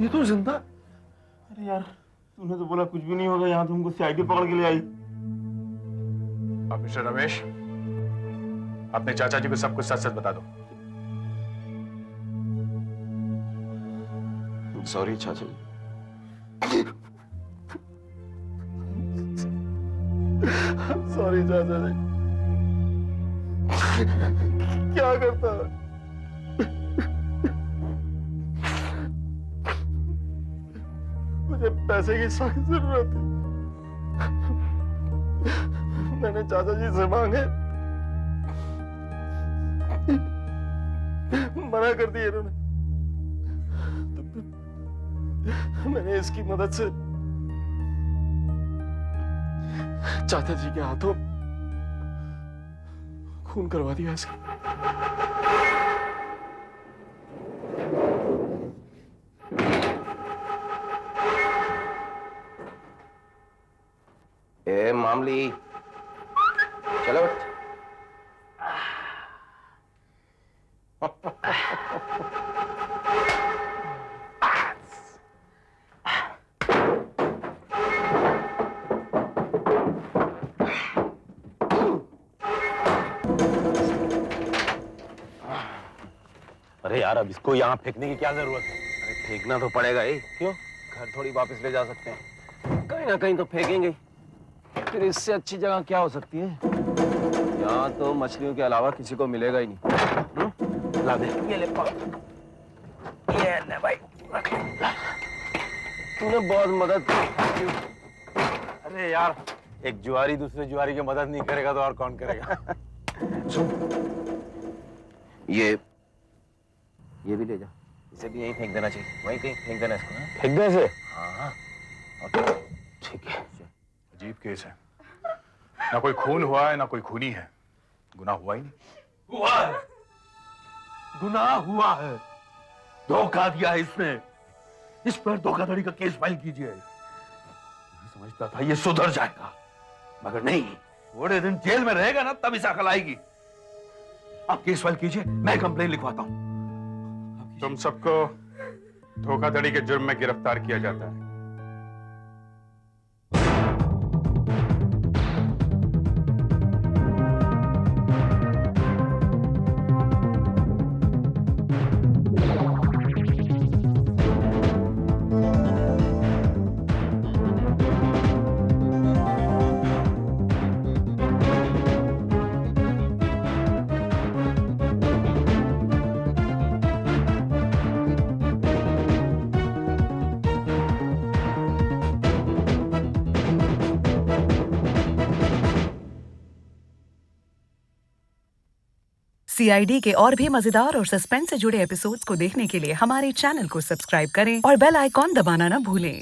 ये तो जिंदा। अरे यार, तूने तो बोला कुछ भी नहीं होगा, यहाँ तुमको सीआईडी पकड़ के ले आई। अब मिस्टर रमेश, अपने चाचा जी को सब कुछ सच सच बता दो। सॉरी चाचा जी। सॉरी चाचा जी। क्या करता है? मुझे पैसे की सख्त जरूरत थी। मैंने चाचा जी से मांगे, मना कर दिया इन्होंने। तो फिर मैंने इसकी मदद से चाचा जी के हाथों खून करवा दिया इसका। ए मामली, चलो उठ। अरे यार, अब इसको यहाँ फेंकने की क्या जरूरत है? अरे फेंकना तो पड़ेगा ही। क्यों? घर थोड़ी वापस ले जा सकते हैं, कहीं ना कहीं तो फेंकेंगे। फिर इससे अच्छी जगह क्या हो सकती है? यहाँ तो मछलियों के अलावा किसी को मिलेगा ही नहीं। ला दे, ये ले पाओ। ये ले भाई, रख ले। तूने बहुत मदद की। अरे यार, एक जुआरी दूसरे जुआरी की मदद नहीं करेगा तो और कौन करेगा? सुन, ये भी ले जा। इसे भी यहीं फेंक देना चाहिए, वहीं कहीं फेंक देना इसको। फेंक दे इसे? हाँ। ठीक है। अजीब केस है, ना कोई खून हुआ है ना कोई खूनी है, गुनाह हुआ ही नहीं। हुआ है, गुनाह हुआ है, धोखा दिया है इसने। इस पर धोखाधड़ी का केस फाइल कीजिए। मैं समझता था ये सुधर जाएगा, मगर नहीं, थोड़े दिन जेल में रहेगा ना तब इसे अकल आएगी। आप केस फाइल कीजिए, मैं कंप्लेन लिखवाता हूं। तुम सबको धोखाधड़ी के जुर्म में गिरफ्तार किया जाता है। CID के और भी मजेदार और सस्पेंस से जुड़े एपिसोड्स को देखने के लिए हमारे चैनल को सब्सक्राइब करें और बेल आइकॉन दबाना ना भूलें।